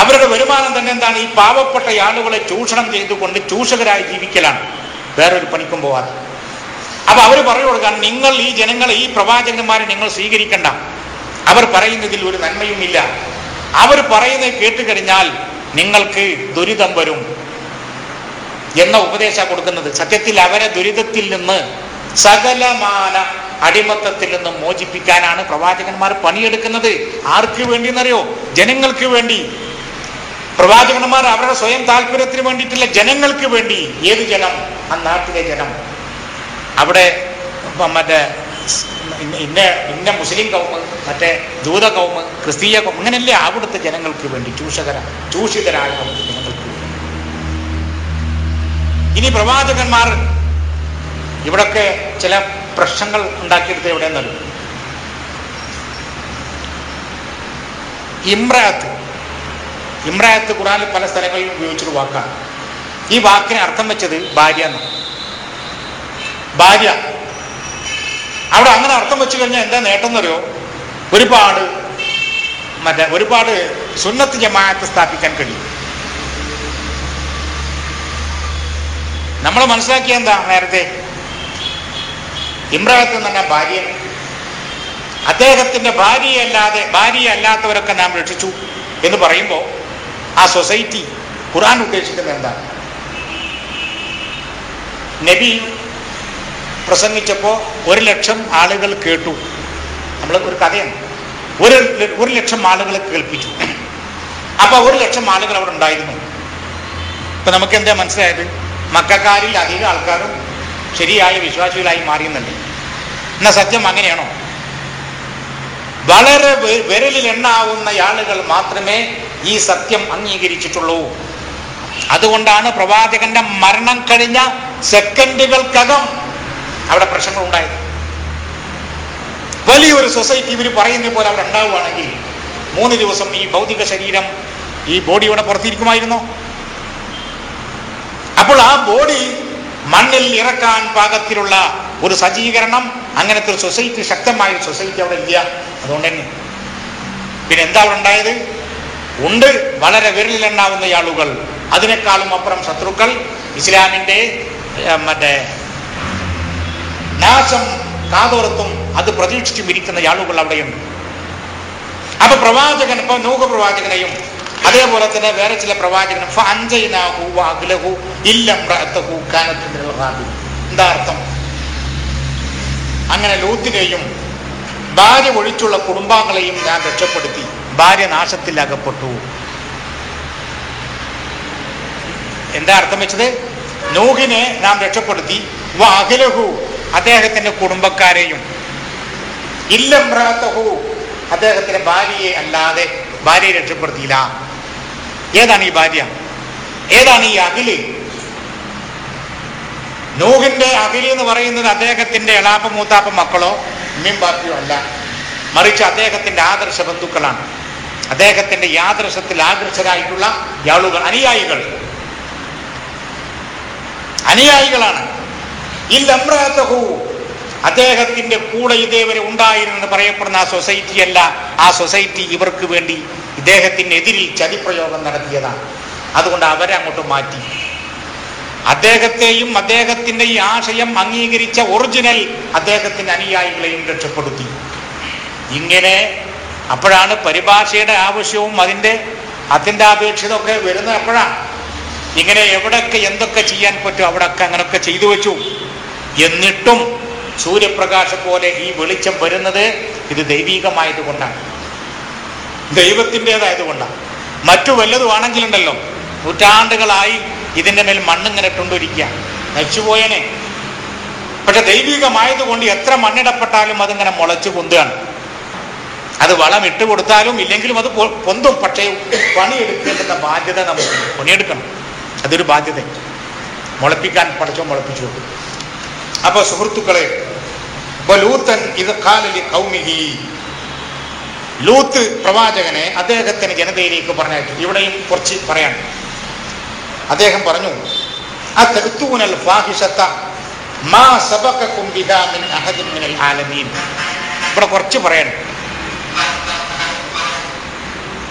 Speaker 1: അവരുടെ വരുമാനം തന്നെ എന്താണ്? ഈ പാവപ്പെട്ട ആളുകളെ ചൂഷണം ചെയ്തുകൊണ്ട് ചൂഷകരായി ജീവിക്കലാണ്, വേറൊരു പണിക്കും പോവാതെ. അപ്പൊ അവർ പറഞ്ഞു കൊടുക്കാൻ, നിങ്ങൾ ഈ ജനങ്ങളെ, ഈ പ്രവാചകന്മാരെ നിങ്ങൾ സ്വീകരിക്കണ്ട. അവർ പറയുന്നതിൽ ഒരു നന്മയും ഇല്ല. അവർ പറയുന്നത് കേട്ടുകഴിഞ്ഞാൽ നിങ്ങൾക്ക് ദുരിതം വരും എന്ന ഉപദേശം കൊടുക്കുന്നത്. സത്യത്തിൽ അവരെ ദുരിതത്തിൽ നിന്ന്, സകലമാന അടിമത്തത്തിൽ നിന്ന് മോചിപ്പിക്കാനാണ് പ്രവാചകന്മാർ പണിയെടുക്കുന്നത്. ആർക്ക് വേണ്ടി എന്നറിയോ? ജനങ്ങൾക്ക് വേണ്ടി. പ്രവാചകന്മാർ അവരുടെ സ്വയം താല്പര്യത്തിന് വേണ്ടിയിട്ടില്ല, ജനങ്ങൾക്ക് വേണ്ടി. ഏത് ജനം? ആ നാട്ടിലെ ജനം. അവിടെ മറ്റേ ഇന്ന മുസ്ലിം കൗമ്, മറ്റേ ജൂത കൗമ്, ക്രിസ്തീയ കൗമ്, അങ്ങനെയല്ലേ? അവിടുത്തെ ജനങ്ങൾക്ക് വേണ്ടി, ചൂഷിതരായ അവിടുത്തെ ജനങ്ങൾക്ക് വേണ്ടി. ഇനി പ്രവാചകന്മാർ ഇവിടൊക്കെ ചില പ്രശ്നങ്ങൾ ഉണ്ടാക്കിയെടുത്ത് എവിടെയെന്നല്ലോ, ഇമ്രാത്ത് ഖുർആനിൽ പല സ്ഥലങ്ങളിലും ഉപയോഗിച്ചൊരു വാക്കാണ്. ഈ വാക്കിനെ അർത്ഥം വെച്ചത് ഭാര്യ എന്നാണ്. ഭാര്യ അവിടെ അങ്ങനെ അർത്ഥം വെച്ചു കഴിഞ്ഞാൽ എന്താ നേട്ടം എന്നറിയോ? ഒരുപാട് സുന്നത്ത് ജമാഅത്ത് സ്ഥാപിക്കാൻ കഴിയും. നമ്മൾ മനസ്സിലാക്കിയ എന്താ? നേരത്തെ ഇമ്രാത്ത് എന്ന് പറഞ്ഞ ഭാര്യ, അദ്ദേഹത്തിന്റെ ഭാര്യയല്ലാത്തവരൊക്കെ നാം രക്ഷിച്ചു എന്ന് പറയുമ്പോൾ ആ സൊസൈറ്റി ഖുർആൻ ഉദ്ദേശിക്കുന്നത് എന്താണ്? നബി പ്രസംഗിച്ചപ്പോൾ 1,00,000 ആളുകൾ കേട്ടു. നമ്മൾ ഒരു കഥയാണ്, 1,00,000 ആളുകളെ കേൾപ്പിച്ചു. അപ്പൊ 1,00,000 ആളുകൾ അവിടെ ഉണ്ടായിരുന്നു. ഇപ്പൊ നമുക്ക് എന്താ മനസ്സിലായത്? മക്കാരിൽ അധികം ആൾക്കാരും ശരിയായ വിശ്വാസികളായി മാറിയെന്നല്ലേ. എന്നാ സത്യം അങ്ങനെയാണോ? വളരെ വിരലിൽ എണ്ണാവുന്ന ആളുകൾ മാത്രമേ ഈ സത്യം അംഗീകരിച്ചിട്ടുള്ളൂ. അതുകൊണ്ടാണ് പ്രവാചകന്റെ മരണം കഴിഞ്ഞ സെക്കൻഡുകൾക്കകം അവിടെ പ്രശ്നങ്ങൾ ഉണ്ടായത്. വലിയൊരു സൊസൈറ്റി ഇവർ പറയുന്ന പോലെ അവിടെ ഉണ്ടാവുകയാണെങ്കിൽ 3 ദിവസം ഈ ഭൗതിക ശരീരം, ഈ ബോഡിയോടെ പുറത്തിരിക്കുമായിരുന്നോ? അപ്പോൾ ആ ബോഡി മണ്ണിൽ ഇറക്കാൻ പാകത്തിലുള്ള ഒരു സജ്ജീകരണം, അങ്ങനത്തെ ഒരു സൊസൈറ്റി, ശക്തമായ ഒരു സൊസൈറ്റി അവിടെ ഇല്ല. അതുകൊണ്ട് തന്നെ പിന്നെ എന്താ അവിടെ ഉണ്ടായത്? ഉണ്ട് വളരെ വിരലിലെണ്ണാവുന്ന ആളുകൾ, അതിനേക്കാളും അപ്പുറം ശത്രുക്കൾ, ഇസ്ലാമിന്റെ നാശം കാതോർത്തും അത് പ്രതീക്ഷിച്ചും ഇരിക്കുന്ന ആളുകൾ അവിടെയുണ്ട്. അപ്പൊ പ്രവാചകൻ, ഇപ്പൊ നൂഹ് പ്രവാചകനെയും അതേപോലെ തന്നെ വേറെ ചില പ്രവാചകനും എന്താ അർത്ഥം? അങ്ങനെ ലൂത്തിനെയും ഭാര്യ ഒഴിച്ചുള്ള കുടുംബാംഗങ്ങളെയും ഞാൻ രക്ഷപ്പെടുത്തി, ഭാര്യ നാശത്തിൽ അകപ്പെട്ടു. എന്താ അർത്ഥം വെച്ചത്? നൂഹിനെ നാം രക്ഷപ്പെടുത്തി, വഅഹ്ലഹു അദ്ദേഹത്തിന്റെ കുടുംബക്കാരെയും, ഇല്ലംറഅതഹു അദ്ദേഹത്തിന്റെ ഭാര്യയെ അല്ലാതെ ഭാര്യയെ രക്ഷപ്പെടുത്തിയില്ല. ഏതാണ് ഈ ഭാര്യ? ഏതാണ് ഈ അഖില്? നൂഹിന്റെ അഖില് എന്ന് പറയുന്നത് അദ്ദേഹത്തിന്റെ എളാപ്പ മൂത്താപ്പ മക്കളോ ഉമ്മയും ബാപ്പിയോ അല്ല, മറിച്ച് അദ്ദേഹത്തിന്റെ ആദർശ ബന്ധുക്കളാണ്. അദ്ദേഹത്തിന്റെ ആദർശത്തിൽ ആകർഷകരായിട്ടുള്ള ആളുകൾ, അനുയായികളാണ്. ഇല്ലംറഅതഹു അദ്ദേഹത്തിന്റെ കൂടെ ഇതേവരെ ഉണ്ടായിരുന്നെന്ന് പറയപ്പെടുന്ന ആ സൊസൈറ്റി അല്ല. ആ സൊസൈറ്റി ഇവർക്ക് വേണ്ടി ഇദ്ദേഹത്തിനെതിരിൽ ചതിപ്രയോഗം നടത്തിയതാണ്. അതുകൊണ്ട് അവരെ അങ്ങോട്ട് മാറ്റി. അദ്ദേഹത്തെയും അദ്ദേഹത്തിന്റെ ഈ ആശയം അംഗീകരിച്ച ഒറിജിനൽ അദ്ദേഹത്തിന്റെ അനുയായികളെയും രക്ഷപ്പെടുത്തി. ഇങ്ങനെ അപ്പോഴാണ് പരിഭാഷയുടെ ആവശ്യവും അതിന്റെ അപേക്ഷിതമൊക്കെ വരുന്നത്. അപ്പോഴാണ് ഇങ്ങനെ എവിടെയൊക്കെ എന്തൊക്കെ ചെയ്യാൻ പറ്റും അവിടെയൊക്കെ അങ്ങനെയൊക്കെ ചെയ്തു വെച്ചു. എന്നിട്ടും സൂര്യപ്രകാശം പോലെ ഈ വെളിച്ചം വരുന്നത് ഇത് ദൈവികമായതുകൊണ്ടാണ്, ദൈവത്തിൻ്റെതായതുകൊണ്ടാണ്. മറ്റു വല്ലതുമാണെങ്കിലുണ്ടല്ലോ നൂറ്റാണ്ടുകളായി ഇതിൻ്റെ മേൽ മണ്ണിങ്ങനെ ഇട്ടുകൊണ്ടിരിക്കുക, നശിച്ചുപോയനെ. പക്ഷെ ദൈവികമായതുകൊണ്ട് എത്ര മണ്ണിടപ്പെട്ടാലും അതിങ്ങനെ മുളച്ചു പൊന്തുകയാണ്. അത് വളം ഇട്ട് കൊടുത്താലും ഇല്ലെങ്കിലും അത് പൊന്തും. പക്ഷേ പണിയെടുക്കേണ്ടുന്ന ബാധ്യത നമുക്ക് പണിയെടുക്കണം, അതൊരു ബാധ്യത. മുളപ്പിക്കാൻ പഠിച്ചോ മുളപ്പിച്ചു. അപ്പൊ സുഹൃത്തുക്കളെ, ലൂത്ത് പ്രവാചകനെ അദ്ദേഹത്തിന് ജനതയിലേക്ക് പറഞ്ഞയച്ചു. ഇവിടെയും കുറച്ച് പറയാൻ അദ്ദേഹം പറഞ്ഞു, ഇവിടെ കുറച്ച് പറയണം.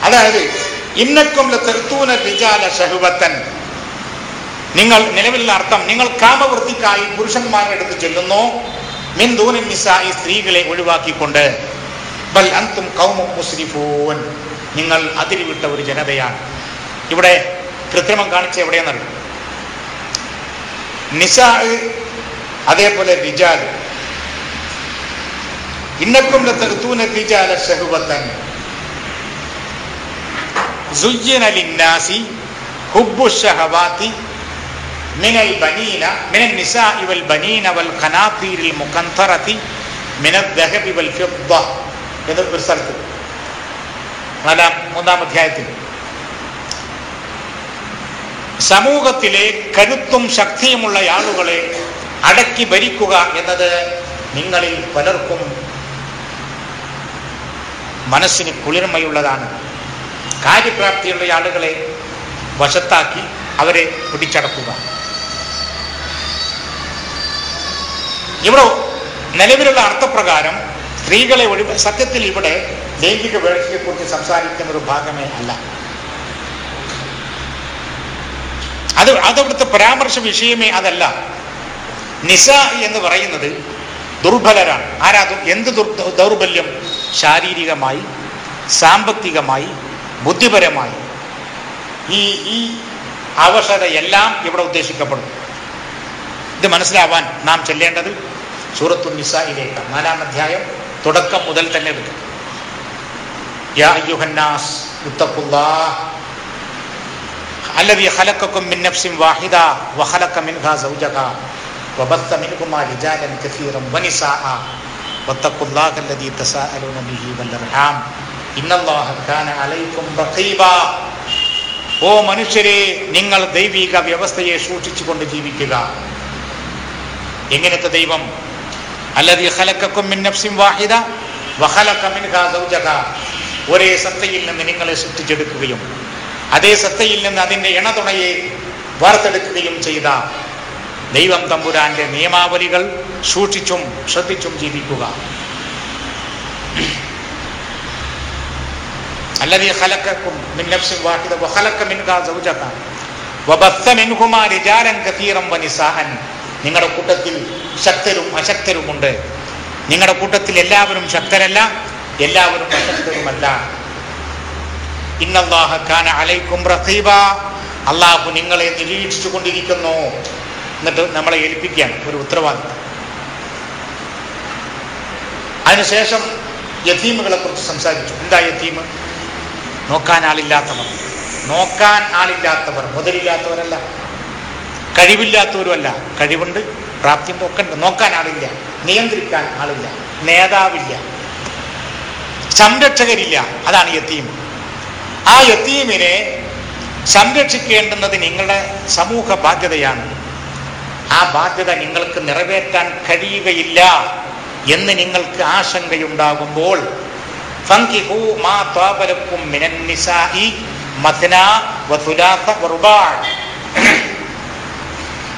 Speaker 1: അതായത് നിങ്ങൾ നിലവിലുള്ള അർത്ഥം, നിങ്ങൾ കാമവൃത്തിക്കായി പുരുഷന്മാരുടെ അടുത്ത് ചെല്ലുന്നു, മിൻ ദൂനി നിസാഇ സ്ത്രീകളെ ഒഴിവാക്കിക്കൊണ്ട്, ബൽ അൻതും ഖൗമും മുസ്രിഫൂൻ നിങ്ങൾ അതിരുവിട്ട ഒരു ജനതയാണ്. ഇവിടെ കൃത്രിമം കാണിച്ച എവിടെയെന്നറിയും. നിസാ അതേപോലെ റിജാൽ. ഇന്നക്കും ലതഅ്തൂന റിജാല ശഹവതൻ സുയ്യിന ലിന്നാസി ഹുബ്ബു ശഹവാതി മിനൽ ബനീന മിനൻ നിസാഇ വൽ ബനീന വൽ ഖനാതീരിൽ മുഖന്തറതി മിനൽ ദഹബി വൽ ഫിദ്ദ എന്ന ഒരു സ്ഥലത്ത് 3-ാം അധ്യായത്തിൽ സമൂഹത്തിലെ കരുത്തും ശക്തിയുമുള്ള ആളുകളെ അടക്കി ഭരിക്കുക എന്നത് നിങ്ങളിൽ പലർക്കും മനസ്സിന് കുളിർമയുള്ളതാണ്. കാര്യപ്രാപ്തിയുള്ള ആളുകളെ വശത്താക്കി അവരെ പിടിച്ചടക്കുക. ഇവിടെ നിലവിലുള്ള അർത്ഥപ്രകാരം സ്ത്രീകളെ സത്യത്തിൽ ഇവിടെ ലൈംഗിക വേഴ്ചയെക്കുറിച്ച് സംസാരിക്കുന്ന ഒരു ഭാഗമേ അല്ല. അതവിടുത്തെ പരാമർശ വിഷയമേ അതല്ല. നിസാ എന്ന് പറയുന്നത് ദുർബലരാണ്. എന്ത് ദൗർബല്യം? ശാരീരികമായി, സാമ്പത്തികമായി, ബുദ്ധിപരമായി ഈ അവശതയെല്ലാം ഇവിടെ ഉദ്ദേശിക്കപ്പെടും. ഇത് മനസ്സിലാവാൻ നാം ചെല്ലേണ്ടത് സൂറത്തുൻ നിസായിലേക്ക് 4-ാം അധ്യായം തുടക്കം മുതൽ തന്നെ എടുക്കും. യാ അയ്യുഹന്നാസ് ഇത്തഖുല്ലാഹ് അല്ലദീ ഖലഖക്കും മിൻ നഫ്സിൻ വാഹിദ വഖലഖ മിൻഹാ സൗജഹാ വബത്ത മിൻഹുമാ റിജാലൻ കസീറൻ വനിസാഅ വത്തഖുല്ലാഹ അല്ലദീ തസാഅലൂന ബിഹി വൽ അർഹാം ഇന്നല്ലാഹ കാന അലൈക്കും റഖീബാ. ഓ മനുഷ്യരെ, നിങ്ങൾ ദൈവിക വ്യവസ്ഥയെ സൂക്ഷിച്ചുകൊണ്ട് ജീവിക്കുക. എങ്ങനത്തെ ദൈവം? അല്ലദീ ഖലഖക്കും മിൻ നഫ്സിൻ വാഹിദ വഖലഖ മിൻഹാ സൗജഹാ. ഒരേ സത്തയിൽ നിന്ന് നിങ്ങളെ സൃഷ്ടിച്ചെടുക്കുകയും അതേ സത്തയിൽ നിന്ന് അതിൻ്റെ ഇണതുണയെ വാർത്തെടുക്കുകയും ചെയ്ത ദൈവം തമ്പുരാന്റെ നിയമാവലികൾ സൂക്ഷിച്ചും ശ്രദ്ധിച്ചും ജീവിക്കുക. الذي خلقكم من نفس واحدة وخلق منها زوجها وبث منهما رجالا كثيرا ونساء. നിങ്ങളുടെ കൂട്ടത്തിൽ ശക്തരും അശക്തരുമുണ്ട്. നിങ്ങളുടെ കൂട്ടത്തിൽ എല്ലാവരും ശക്തരല്ല, എല്ലാവരും അശക്തരുമല്ല. ഇന്നല്ലാഹ കാന അലൈക്കും റഖീബാ. അല്ലാഹു നിങ്ങളെ നിരീക്ഷിച്ചു കൊണ്ടിരിക്കുന്നു. എന്നിട്ട് നമ്മളെ ഏൽപ്പിക്കുകയാണ് ഒരു ഉത്തരവാദിത്വം. അതിനുശേഷം യതീമുകളെ കുറിച്ച് സംസാരിച്ചു. എന്താ യതീം? നോക്കാൻ ആളില്ലാത്തവർ. നോക്കാൻ ആളില്ലാത്തവർ, മുതലില്ലാത്തവരല്ല, കഴിവില്ലാത്തവരുമല്ല. കഴിവുണ്ട്, പ്രാപ്തിയുണ്ട്, ഒക്കെ ഉണ്ട്. നോക്കാൻ ആളില്ല, നിയന്ത്രിക്കാൻ ആളില്ല, നേതാവില്ല, സംരക്ഷകരില്ല. അതാണ് യതീം. ആ യതീമിനെ സംരക്ഷിക്കേണ്ടുന്നത് നിങ്ങളുടെ സമൂഹ ബാധ്യതയാണ്. ആ ബാധ്യത നിങ്ങൾക്ക് നിറവേറ്റാൻ കഴിയുകയില്ല എന്ന് നിങ്ങൾക്ക് ആശങ്കയുണ്ടാകുമ്പോൾ ഫൻകിഹൂ മാ ത്വാബ ലക്കും മിനൻ നിസാഇ മത്നാ വസുലാസ വറുബാ.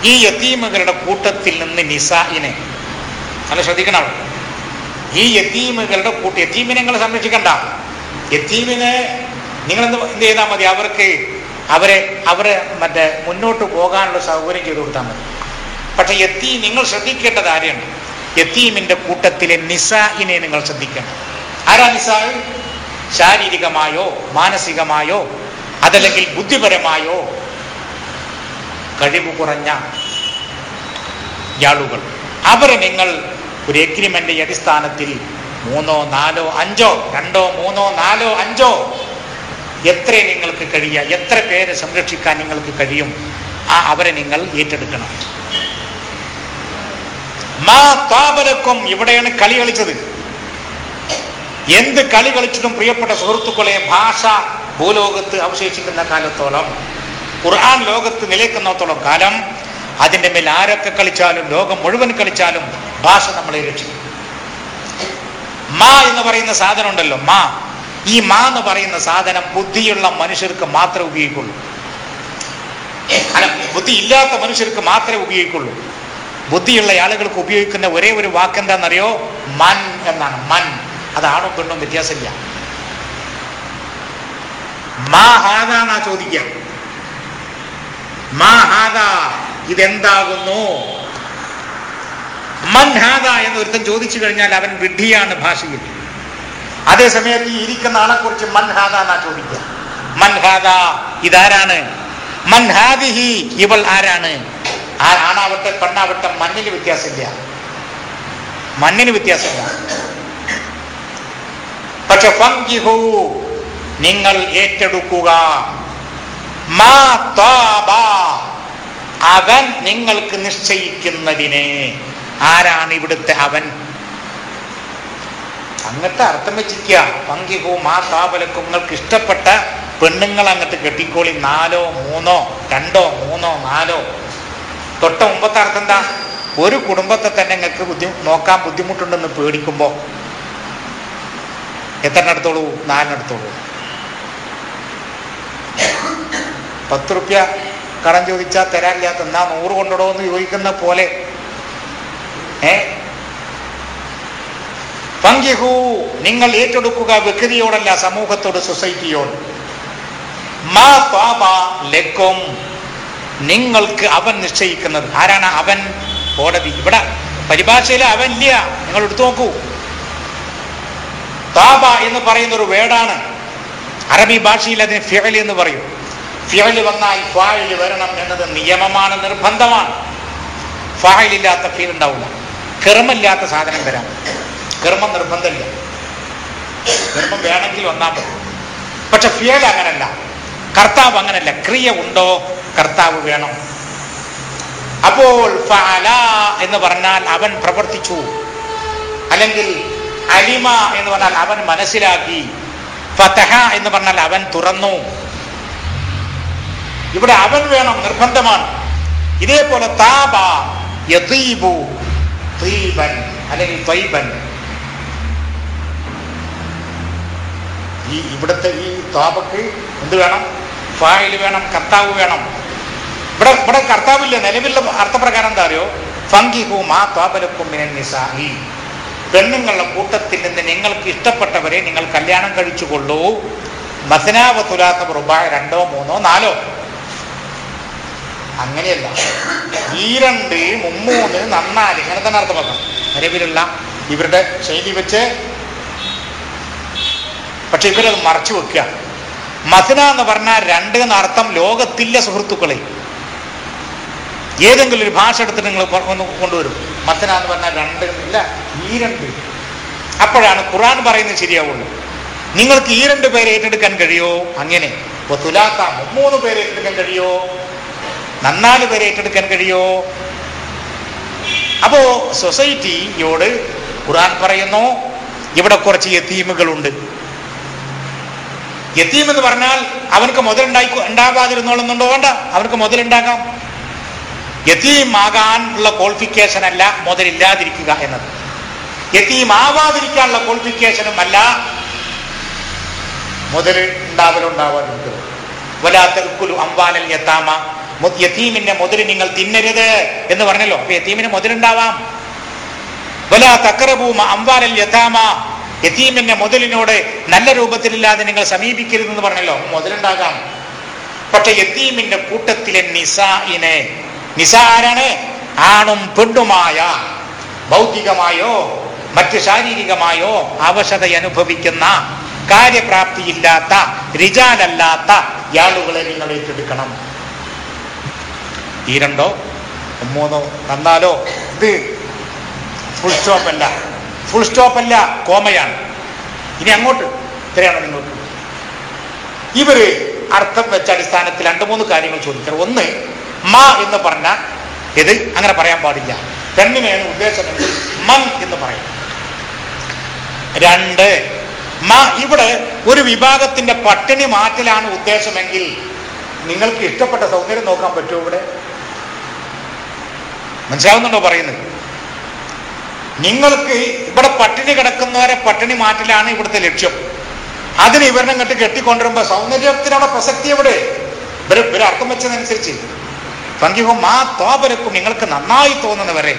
Speaker 1: ഈ യതീമുകളുടെ കൂട്ടത്തിൽ നിന്ന് നിസാഇനെ നല്ല ശ്രദ്ധിക്കണം. ഈ യതീമുകളുടെ യതീമിനെ നിങ്ങൾ സംരക്ഷിക്കണ്ട. യതീമിനെ നിങ്ങൾ എന്ത് ചെയ്താൽ മതി? അവരെ മറ്റേ മുന്നോട്ട് പോകാനുള്ള സൗകര്യം ചെയ്തു കൊടുത്താൽ മതി. പക്ഷെ നിങ്ങൾ ശ്രദ്ധിക്കേണ്ടത് ആരെയാണ്? യതീമിന്റെ കൂട്ടത്തിലെ നിസാഇനെ നിങ്ങൾ ശ്രദ്ധിക്കണം. ആരാ നിസാ? ശാരീരികമായോ മാനസികമായോ അതല്ലെങ്കിൽ ബുദ്ധിപരമായോ കഴിവ് കുറഞ്ഞ ആളുകൾ. അവരെ നിങ്ങൾ ഒരു എഗ്രിമെന്റ് അടിസ്ഥാനത്തിൽ 3, 4, 5 2, 3, 4, 5 എത്ര നിങ്ങൾക്ക് കഴിയുക, എത്ര പേരെ സംരക്ഷിക്കാൻ നിങ്ങൾക്ക് കഴിയും, അവരെ നിങ്ങൾ ഏറ്റെടുക്കണം. മാ താബലക്കും. ഇവിടെയാണ് കളി കളിച്ചത്. എന്ത് കളി കളിച്ചിട്ടും പ്രിയപ്പെട്ട സുഹൃത്തുക്കളെ, ഭാഷ ഭൂലോകത്ത് അവശേഷിക്കുന്ന കാലത്തോളം, ഖുർആൻ ലോകത്ത് നിലയ്ക്കുന്നിടത്തോളം കാലം അതിൻ്റെ മേൽ ആരൊക്കെ കളിച്ചാലും, ലോകം മുഴുവൻ കളിച്ചാലും ഭാഷ നമ്മളെ രക്ഷിക്കും. മാ എന്ന് പറയുന്ന സാധനം ഉണ്ടല്ലോ, ഈ മാ എന്ന് പറയുന്ന സാധനം ബുദ്ധിയുള്ള മനുഷ്യർക്ക് മാത്രമേ ഉപയോഗിക്കുള്ളൂ. അല്ല, ബുദ്ധി ഇല്ലാത്ത മനുഷ്യർക്ക് മാത്രമേ ഉപയോഗിക്കുള്ളൂ. ബുദ്ധിയുള്ള ആളുകൾക്ക് ഉപയോഗിക്കുന്ന ഒരേ ഒരു വാക്ക് എന്താണെന്നറിയോ? മൻ എന്നാണ്. മൻ. അത് ആണും പെണ്ണും വ്യത്യാസമില്ല. മാ ഹാദ എന്നാ ചോദിക്കുക. മാ ഹാദ, ഇതെന്താകുന്നു? മൻ ഹാദ എന്ന് ഒരുത്തൻ ചോദിച്ചു കഴിഞ്ഞാൽ അവൻ വിഡ്ഢിയാണ് ഭാഷയിൽ. അതേസമയത്ത് ഈ ഇരിക്കുന്ന ആളെ കുറിച്ച് മൻ ഹാദ എന്നാ ചോദിക്കുക. മൻ ഹാദ, ഇതാരാണ്? മൻ ഹാദിഹി, ഇവൾ ആരാണ്? ആണാവട്ടെ പെണ്ണാവട്ടെ മണ്ണിന് വ്യത്യാസമില്ല, മണ്ണിന് വ്യത്യാസമില്ല. പക്ഷെ ഫൻകിഹൂ, നിങ്ങൾ ഏറ്റെടുക്കുക. മാ ത്വാബ, അവൻ നിങ്ങൾക്ക് നിശ്ചയിക്കുന്നതിനെ. ആരാണ് ഇവിടുത്തെ അവൻ? അങ്ങനത്തെ അർത്ഥം വെച്ചിരിക്കുക. ഫൻകിഹൂ മാ ത്വാബ ലക്കും, നിങ്ങൾക്ക് ഇഷ്ടപ്പെട്ട പെണ്ണുങ്ങൾ അങ്ങോട്ട് കെട്ടിക്കോളി. 4, 3, 2, 3, 4. തൊട്ട മുമ്പത്തെ അർത്ഥം എന്താ? ഒരു കുടുംബത്തെ തന്നെ നിങ്ങൾക്ക് നോക്കാൻ ബുദ്ധിമുട്ടുണ്ടെന്ന് പേടിക്കുമ്പോൾ എത്ര എടുത്തോളൂ? 4 എടുത്തോളൂ. 10 റുപ്യ കടം ചോദിച്ചാൽ തരാനില്ലാത്ത എന്നാ 100 കൊണ്ടിടോ എന്ന് ചോദിക്കുന്ന പോലെ. ഫൻകിഹൂ, നിങ്ങൾ ഏറ്റെടുക്കുക. വ്യക്തിയോടല്ല, സമൂഹത്തോട്, സൊസൈറ്റിയോട്. മാ ത്വാബ ലക്കും, നിങ്ങൾക്ക് അവൻ നിശ്ചയിക്കുന്നത്. ആരാണ് അവൻ? കോടതി. ഇവിടെ പരിഭാഷയിൽ അവൻ ഇല്ല, നിങ്ങൾ എടുത്തു നോക്കൂ. താബ എന്ന് പറയുന്ന ഒരു വേർഡാണ്. അറബി ഭാഷയിൽ അതിന് ഫിഅൽ എന്ന് പറയും. ഫിഅൽ വന്നാൽ ഫാഇൽ വരണം എന്നത് നിയമമാണ്, നിർബന്ധമാണ്. ഫാഇലില്ലാത്ത ഫിഅൽ ഉണ്ടാവില്ല. കർമ്മമില്ലാത്ത സാധനം വരാം. കർമ്മം നിർബന്ധമില്ല, കർമ്മം വേണമെങ്കിൽ വന്നാൽ മതി. പക്ഷെ ഫിഅൽ അങ്ങനല്ല. കർത്താവ് അങ്ങനല്ല, ക്രിയ ഉണ്ടോ കർത്താവ് വേണം. അപ്പോൾ ഫഅല എന്ന് പറഞ്ഞാൽ അവൻ പ്രവർത്തിച്ചു, അല്ലെങ്കിൽ അലിമ എന്ന് പറഞ്ഞാൽ അവൻ മനസ്സിലാക്കി, ഫതഹ എന്ന് പറഞ്ഞാൽ അവൻ തുറന്നു. ഇവിടെ അവൻ വേണം, നിർബന്ധമാണ്. ഇതേപോലെ താബ യതീബു തീബൻ അല്ലെങ്കിൽ ത്വയ്ബൻ, ഈ ഇവിടുത്തെ ഈ താബക്ക് എന്ത് വേണം? ഫായില് വേണം, കർത്താവ് വേണം. ഇവിടെ കർത്താവില്ല. നിലവിലുള്ള അർത്ഥപ്രകാരം എന്താ അറിയോ? ഫങ്കിഹു മാ ത്വാബലക്കും മിനൻ നിസാഇ, പെണ്ണുങ്ങളുടെ കൂട്ടത്തിൽ നിന്ന് നിങ്ങൾക്ക് ഇഷ്ടപ്പെട്ടവരെ നിങ്ങൾ കല്യാണം കഴിച്ചുകൊള്ളൂ. മസ്നാ വ സുലാസ വ റുബാഅ, 2 3 4. അങ്ങനെയല്ല, 2 3 4 ഇങ്ങനെ തന്നെ അർത്ഥമാക്കണം നിലവിലുള്ള ഇവരുടെ ശൈലി വെച്ച്. പക്ഷെ ഇവരത് മറച്ചു വെക്കുക. മസ്ന എന്ന് പറഞ്ഞാൽ 2 എന്ന അർത്ഥം ലോകത്തില്ല സുഹൃത്തുക്കളെ. ഏതെങ്കിലും ഒരു ഭാഷ എടുത്തിട്ട് നിങ്ങൾ ഒന്ന് കൊണ്ടുവരും. മസ്ന എന്ന് പറഞ്ഞാൽ 2 ഇല്ല, 2. അപ്പോഴാണ് ഖുർആൻ പറയുന്നത് ശരിയാവുള്ളൂ. നിങ്ങൾക്ക് 2 പേരെ ഏറ്റെടുക്കാൻ കഴിയോ? അങ്ങനെ തുലാത്ത 3 പേരെ ഏറ്റെടുക്കാൻ കഴിയോ? 4 പേരെ ഏറ്റെടുക്കാൻ കഴിയോ? അപ്പോ സൊസൈറ്റിയോട് ഖുർആൻ പറയുന്നു, ഇവിടെ കുറച്ച് യതീമുകളുണ്ട്. യതീം എന്ന് പറഞ്ഞാൽ അവനക്ക് ഉണ്ടാവാതിരുന്നോളുന്നുണ്ടോ? വേണ്ട, അവനക്ക് മുതലുണ്ടാകാം. യതീമാകാൻ ഉള്ള ക്വാളിഫിക്കേഷൻ അല്ല മുതലില്ലാതിരിക്കുക എന്നത്. യതീമാവാതിരിക്കാനുള്ള ക്വാളിഫിക്കേഷനും അല്ല മുതൽ ഉണ്ടാവാതിരിക്കുക. വലാത്തൽക്കുലു അംവാലൽ യതാമ, യതീമിന്റെ മുതൽ നിങ്ങൾ തിന്നരുത് എന്ന് പറഞ്ഞല്ലോ. അപ്പൊ യതീമിന് മുതലുണ്ടാവാം. വലാ തഖറബൂ അംവാലൽ യതാമ, യതീമിന്റെ മുതലിനോട് നല്ല രൂപത്തിലില്ലാതെ നിങ്ങൾ സമീപിക്കരുതെന്ന് പറഞ്ഞല്ലോ. മുതലുണ്ടാകാം. പക്ഷെ യതീമിന്റെ കൂട്ടത്തിലെ നിസാഇനെ, നിസ ആരാണ്? ആണും പെണ്ണുമായ, ഭൗതികമായോ മറ്റ് ശാരീരികമായോ അവശത അനുഭവിക്കുന്ന, കാര്യപ്രാപ്തിയില്ലാത്ത, റിജാലല്ലാത്ത ആളുകളെ നിങ്ങൾ ഏറ്റെടുക്കണം. 2 3 4 ഇത് ഫുൾ സ്റ്റോപ്പല്ല, ഫുൾ സ്റ്റോപ്പല്ല, കോമയാണ്. ഇനി അങ്ങോട്ട് ഇത്രയാണ് നിങ്ങൾക്ക്. ഇവര് അർത്ഥം വെച്ച അടിസ്ഥാനത്തിൽ 2 3 കാര്യങ്ങൾ ചോദിക്കണം. 1, മ എന്ന് പറഞ്ഞ ഇത് അങ്ങനെ പറയാൻ പാടില്ല, പെണ്ണിനെയാണ് ഉദ്ദേശമെങ്കിൽ മൻ എന്ന് പറയും. 2, മ ഇവിടെ ഒരു വിഭാഗത്തിന്റെ പട്ടിണി മാറ്റലാണ് ഉദ്ദേശമെങ്കിൽ നിങ്ങൾക്ക് ഇഷ്ടപ്പെട്ട സൗന്ദര്യം നോക്കാൻ പറ്റുമോ? ഇവിടെ മനസ്സിലാവുന്നുണ്ടോ പറയുന്നത്? നിങ്ങൾക്ക് ഇവിടെ പട്ടിണി കിടക്കുന്നവരെ പട്ടിണി മാറ്റലാണ് ഇവിടുത്തെ ലക്ഷ്യം. അതിന് ഇവരുടെ അങ്ങോട്ട് കെട്ടിക്കൊണ്ടിരുമ്പോ സൗന്ദര്യത്തിനുള്ള പ്രസക്തി എവിടെ? ഇവര് അർത്ഥം വെച്ചതനുസരിച്ച് ഫങ്കിഹും മാ ത്വാബലക്കും, നിങ്ങൾക്ക് നന്നായി തോന്നുന്നവരെ,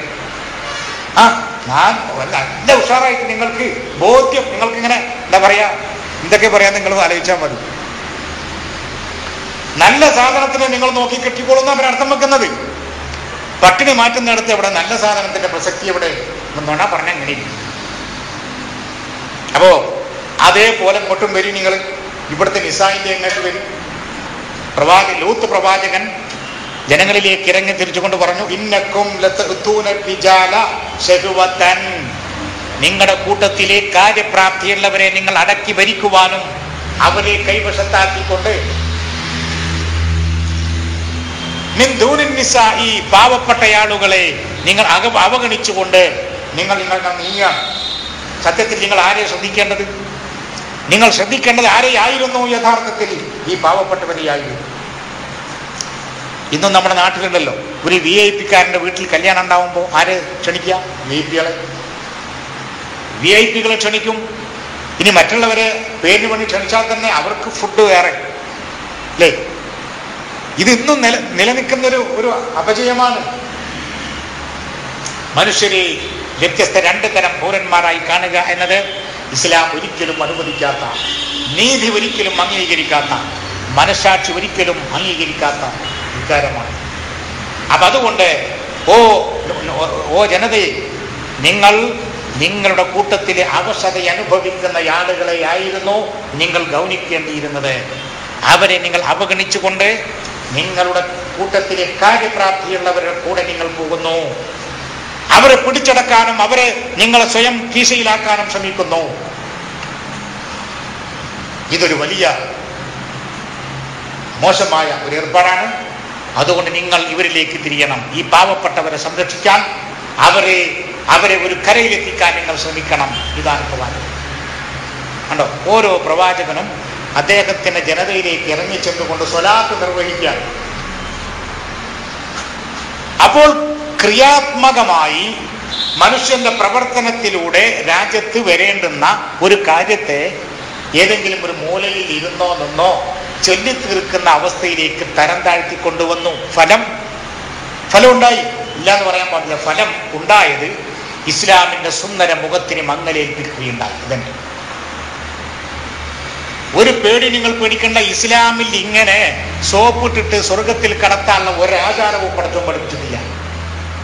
Speaker 1: ഞാൻ നല്ല ഉഷാറായിട്ട് നിങ്ങൾക്ക് ബോധ്യം, നിങ്ങൾക്ക് ഇങ്ങനെ എന്താ പറയാ, എന്തൊക്കെ പറയാ നിങ്ങൾ ആലോചിച്ചാൽ മതി. നല്ല സാധനത്തിന് നിങ്ങൾ നോക്കി കെട്ടിക്കൊള്ളുന്ന അവരർത്ഥം വെക്കുന്നത്. പട്ടിണി മാറ്റുന്നിടത്ത് എവിടെ നല്ല സാധനത്തിന്റെ പ്രസക്തി എവിടെ നുണ പറഞ്ഞ എങ്ങനെ? അപ്പോ അതേപോലെ ഇങ്ങോട്ടും വരും നിങ്ങൾ. ഇവിടുത്തെ നിസായിന്റെ എങ്ങോട്ട് വരും? ലൂത്ത് പ്രവാചകൻ ജനങ്ങളിലേക്ക് ഇറങ്ങി തിരിച്ചുകൊണ്ട് പറഞ്ഞു, ഇന്നക്കും നിങ്ങളുടെ കൂട്ടത്തിലെ കാര്യപ്രാപ്തിയുള്ളവരെ നിങ്ങൾ അടക്കി ഭരിക്കുവാനും അവരെ കൈവശത്താക്കിക്കൊണ്ട് ഈ പാവപ്പെട്ട ആളുകളെ നിങ്ങൾ അവഗണിച്ചുകൊണ്ട് നിങ്ങൾ നീങ്ങാണ്. സത്യത്തിൽ നിങ്ങൾ ആരെ ശ്രദ്ധിക്കേണ്ടത്? നിങ്ങൾ ശ്രദ്ധിക്കേണ്ടത് ആരെയായിരുന്നു? യഥാർത്ഥത്തിൽ ഈ പാവപ്പെട്ടവരെയായിരുന്നു. ഇന്നും നമ്മുടെ നാട്ടിലുണ്ടല്ലോ, ഒരു VIP-കാരൻ്റെ വീട്ടിൽ കല്യാണം ഉണ്ടാവുമ്പോൾ ആരെ ക്ഷണിക്കുക? VIP-കളെ ക്ഷണിക്കും. ഇനി മറ്റുള്ളവരെ പേരിന് വേണ്ടി ക്ഷണിച്ചാൽ തന്നെ അവർക്ക് ഫുഡ് വേറെ അല്ലേ? ഇത് ഇന്നും നിലനിൽക്കുന്ന ഒരു അപജയമാണ്. മനുഷ്യരെ വ്യത്യസ്ത 2 തരം പൗരന്മാരായി കാണുക എന്നത് ഇസ്ലാം ഒരിക്കലും അനുവദിക്കാത്ത, നീതി ഒരിക്കലും അംഗീകരിക്കാത്ത, മനസാക്ഷി ഒരിക്കലും അംഗീകരിക്കാത്ത വികാരമാണ്. അപ്പൊ അതുകൊണ്ട് ഓ ജനതയെ, നിങ്ങൾ നിങ്ങളുടെ കൂട്ടത്തിലെ അവശത അനുഭവിക്കുന്ന ആളുകളെ ആയിരുന്നു നിങ്ങൾ ഗൗനിക്കേണ്ടിയിരുന്നത്. അവരെ നിങ്ങൾ അവഗണിച്ചുകൊണ്ട് നിങ്ങളുടെ കൂട്ടത്തിലെ കാര്യപ്രാപ്തിയുള്ളവരുടെ കൂടെ നിങ്ങൾ പോകുന്നു. അവരെ പിടിച്ചടക്കാനും അവരെ നിങ്ങളെ സ്വയം കീശയിലാക്കാനും ശ്രമിക്കുന്നു. ഇതൊരു വലിയ മോശമായ ഒരു ഏർപ്പാടാണ്. അതുകൊണ്ട് നിങ്ങൾ ഇവരിലേക്ക് തിരിയണം. ഈ പാവപ്പെട്ടവരെ സംരക്ഷിക്കാൻ, അവരെ ഒരു കരയിലെത്തിക്കാൻ നിങ്ങൾ ശ്രമിക്കണം. ഇതാണ് പ്രവാചകൻ. കണ്ടോ, ഓരോ പ്രവാചകനും അദ്ദേഹത്തിന്റെ ജനതയിലേക്ക് ഇറങ്ങിച്ചെന്നുകൊണ്ട് സ്വലാത്ത് നിർവഹിക്കാൻ. അപ്പോൾ ക്രിയാത്മകമായി മനുഷ്യന്റെ പ്രവർത്തനത്തിലൂടെ രാജ്യത്ത് വരേണ്ടുന്ന ഒരു കാര്യത്തെ ഏതെങ്കിലും ഒരു മൂലയിൽ ഇരുന്നോ നിന്നോ ചൊല്ലിത്തീർക്കുന്ന അവസ്ഥയിലേക്ക് തരം താഴ്ത്തി കൊണ്ടുവന്നു. ഫലം ഉണ്ടായി, ഇല്ല എന്ന് പറയാൻ പാടില്ല. ഫലം ഉണ്ടായത് ഇസ്ലാമിന്റെ സുന്ദര മുഖത്തിന് മങ്ങലേൽപ്പിക്കുകയുണ്ടായി. ഇതന്നെ ഒരു പേടി നിങ്ങൾ പേടിക്കേണ്ട. ഇസ്ലാമിൽ ഇങ്ങനെ സോപ്പിട്ടിട്ട് സ്വർഗത്തിൽ കടത്താനുള്ള ഒരാചാരവും പടച്ചോൻ പഠിപ്പിച്ചിട്ടില്ല.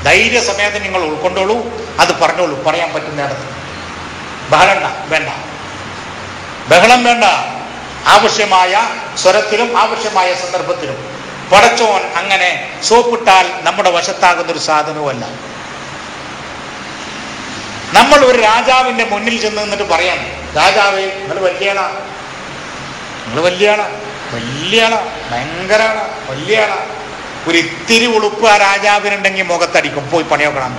Speaker 1: ധൈര്യസമേതം നിങ്ങൾ ഉൾക്കൊണ്ടോളൂ, അത് പറഞ്ഞോളൂ, പറയാൻ പറ്റുന്നിടത്ത്. ബഹളം വേണ്ട. ആവശ്യമായ സ്വരത്തിലും ആവശ്യമായ സന്ദർഭത്തിലും. പടച്ചോൻ അങ്ങനെ സോപ്പിട്ടാൽ നമ്മുടെ വശത്താകുന്നൊരു സാധനവുമല്ല. നമ്മൾ ഒരു രാജാവിന്റെ മുന്നിൽ ചെന്ന് നിന്നിട്ട് പറയാം, രാജാവേ നിങ്ങൾ വലിയ ആളാ, ഭയങ്കര ആളാ, വലിയ ആളാ. ഒരു ഇത്തിരി ഉളുപ്പ് ആ രാജാവിനുണ്ടെങ്കിൽ മുഖത്തടിക്കും, പോയി പണിയോക്കണം.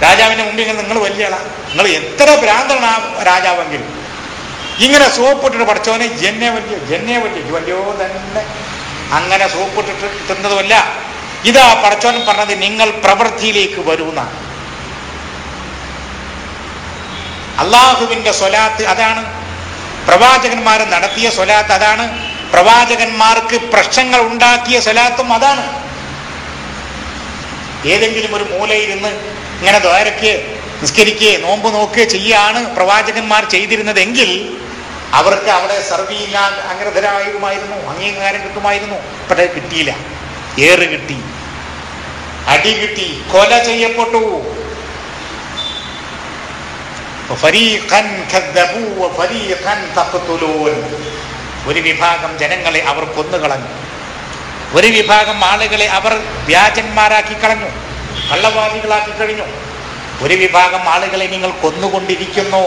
Speaker 1: രാജാവിന്റെ മുമ്പിൽ നിങ്ങൾ വലിയ ആളാ, നിങ്ങൾ എത്ര ഭ്രാന്തനാണ് ആ രാജാവെങ്കിലും. ഇങ്ങനെ സോപ്പിട്ടിട്ട് പഠിച്ചവനെ ജന്നെ വലിയോ തന്നെ അങ്ങനെ സോപ്പിട്ടിട്ട് തിന്നതുമല്ല. ഇതാ പഠിച്ചവൻ പറഞ്ഞത്, നിങ്ങൾ പ്രവൃത്തിയിലേക്ക് വരുന്നാണ്. അള്ളാഹുവിന്റെ സ്വലാത്ത് അതാണ്. പ്രവാചകന്മാർ നടത്തിയ സ്വലാത്ത് അതാണ്. പ്രവാചകന്മാർക്ക് പ്രശ്നങ്ങൾ ഉണ്ടാക്കിയ സ്വലാത്തും അതാണ്. ഏതെങ്കിലും ഒരു മൂലയിരുന്ന് ഇങ്ങനെ ദ്വാരക്ക് നിസ്കരിക്കുകയോ നോമ്പ് നോക്കുകയോ ചെയ്യാണ് പ്രവാചകന്മാർ ചെയ്തിരുന്നതെങ്കിൽ അവർക്ക് അവിടെ സർവ് ചെയ്യാൻ അംഗീകാരമായിരുന്നു, അംഗീകാരം കിട്ടുമായിരുന്നു. പക്ഷേ കിട്ടിയില്ല. ഏറ് കിട്ടി, അടി കിട്ടി, കൊല ചെയ്യപ്പെട്ടു. ഒരു വിഭാഗം ജനങ്ങളെ അവർ കൊന്നുകളഞ്ഞു, ഒരു വിഭാഗം ആളുകളെ അവർ വ്യാജന്മാരാക്കി കളഞ്ഞു, കള്ളവാദികളാക്കി കഴിഞ്ഞു. ഒരു വിഭാഗം ആളുകളെ നിങ്ങൾ കൊന്നുകൊണ്ടിരിക്കുന്നു.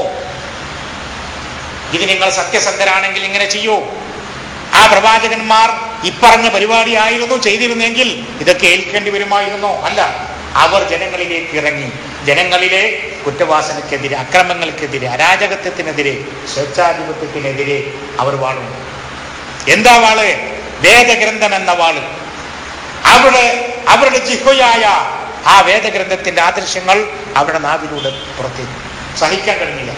Speaker 1: ഇത് നിങ്ങൾ സത്യസന്ധരാണെങ്കിൽ ഇങ്ങനെ ചെയ്യൂ. ആ പ്രവാചകന്മാർ ഇപ്പറഞ്ഞ പരിപാടിയായിരുന്നു ചെയ്തിരുന്നെങ്കിൽ ഇതൊക്കെ ഏൽക്കേണ്ടി വരുമായിരുന്നോ? അല്ല, അവർ ജനങ്ങളിലേക്ക് ഇറങ്ങി. ജനങ്ങളിലെ കുറ്റവാസനക്കെതിരെ, അക്രമങ്ങൾക്കെതിരെ, അരാജകത്വത്തിനെതിരെ, സ്വേച്ഛാധിപത്യത്തിനെതിരെ അവർ വാളും. എന്താ വാള്? വേദഗ്രന്ഥം എന്ന വാള്. അവരുടെ ജിഹ്വയായ ആ വേദഗ്രന്ഥത്തിന്റെ ആദർശങ്ങൾ അവരുടെ നാവിലൂടെ പുറത്തേക്ക് സഹിക്കാൻ കഴിഞ്ഞില്ല.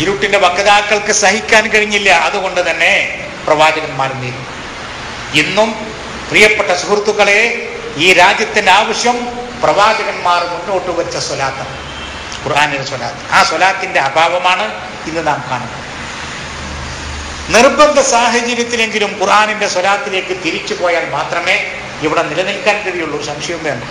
Speaker 1: ഇരുട്ടിന്റെ വക്താക്കൾക്ക് സഹിക്കാൻ കഴിഞ്ഞില്ല. അതുകൊണ്ട് തന്നെ പ്രവാചകന്മാർ നീങ്ങി. ഇന്നും പ്രിയപ്പെട്ട സുഹൃത്തുക്കളെ, ഈ രാജ്യത്തിന്റെ ആവശ്യം പ്രവാചകന്മാർ മുന്നോട്ട് വെച്ച സ്വലാത്താണ്, ഖുർആനിലെ സ്വലാത്ത്. ആ സ്വലാത്തിന്റെ അഭാവമാണ് ഇന്ന് നാം കാണുന്നത്. നിർബന്ധ സാഹചര്യത്തിലെങ്കിലും ഖുർആനിന്റെ സ്വലാത്തിലേക്ക് തിരിച്ചു പോയാൽ മാത്രമേ ഇവിടെ നിലനിൽക്കാൻ കഴിയുള്ളൂ. സംശയം വേണ്ട.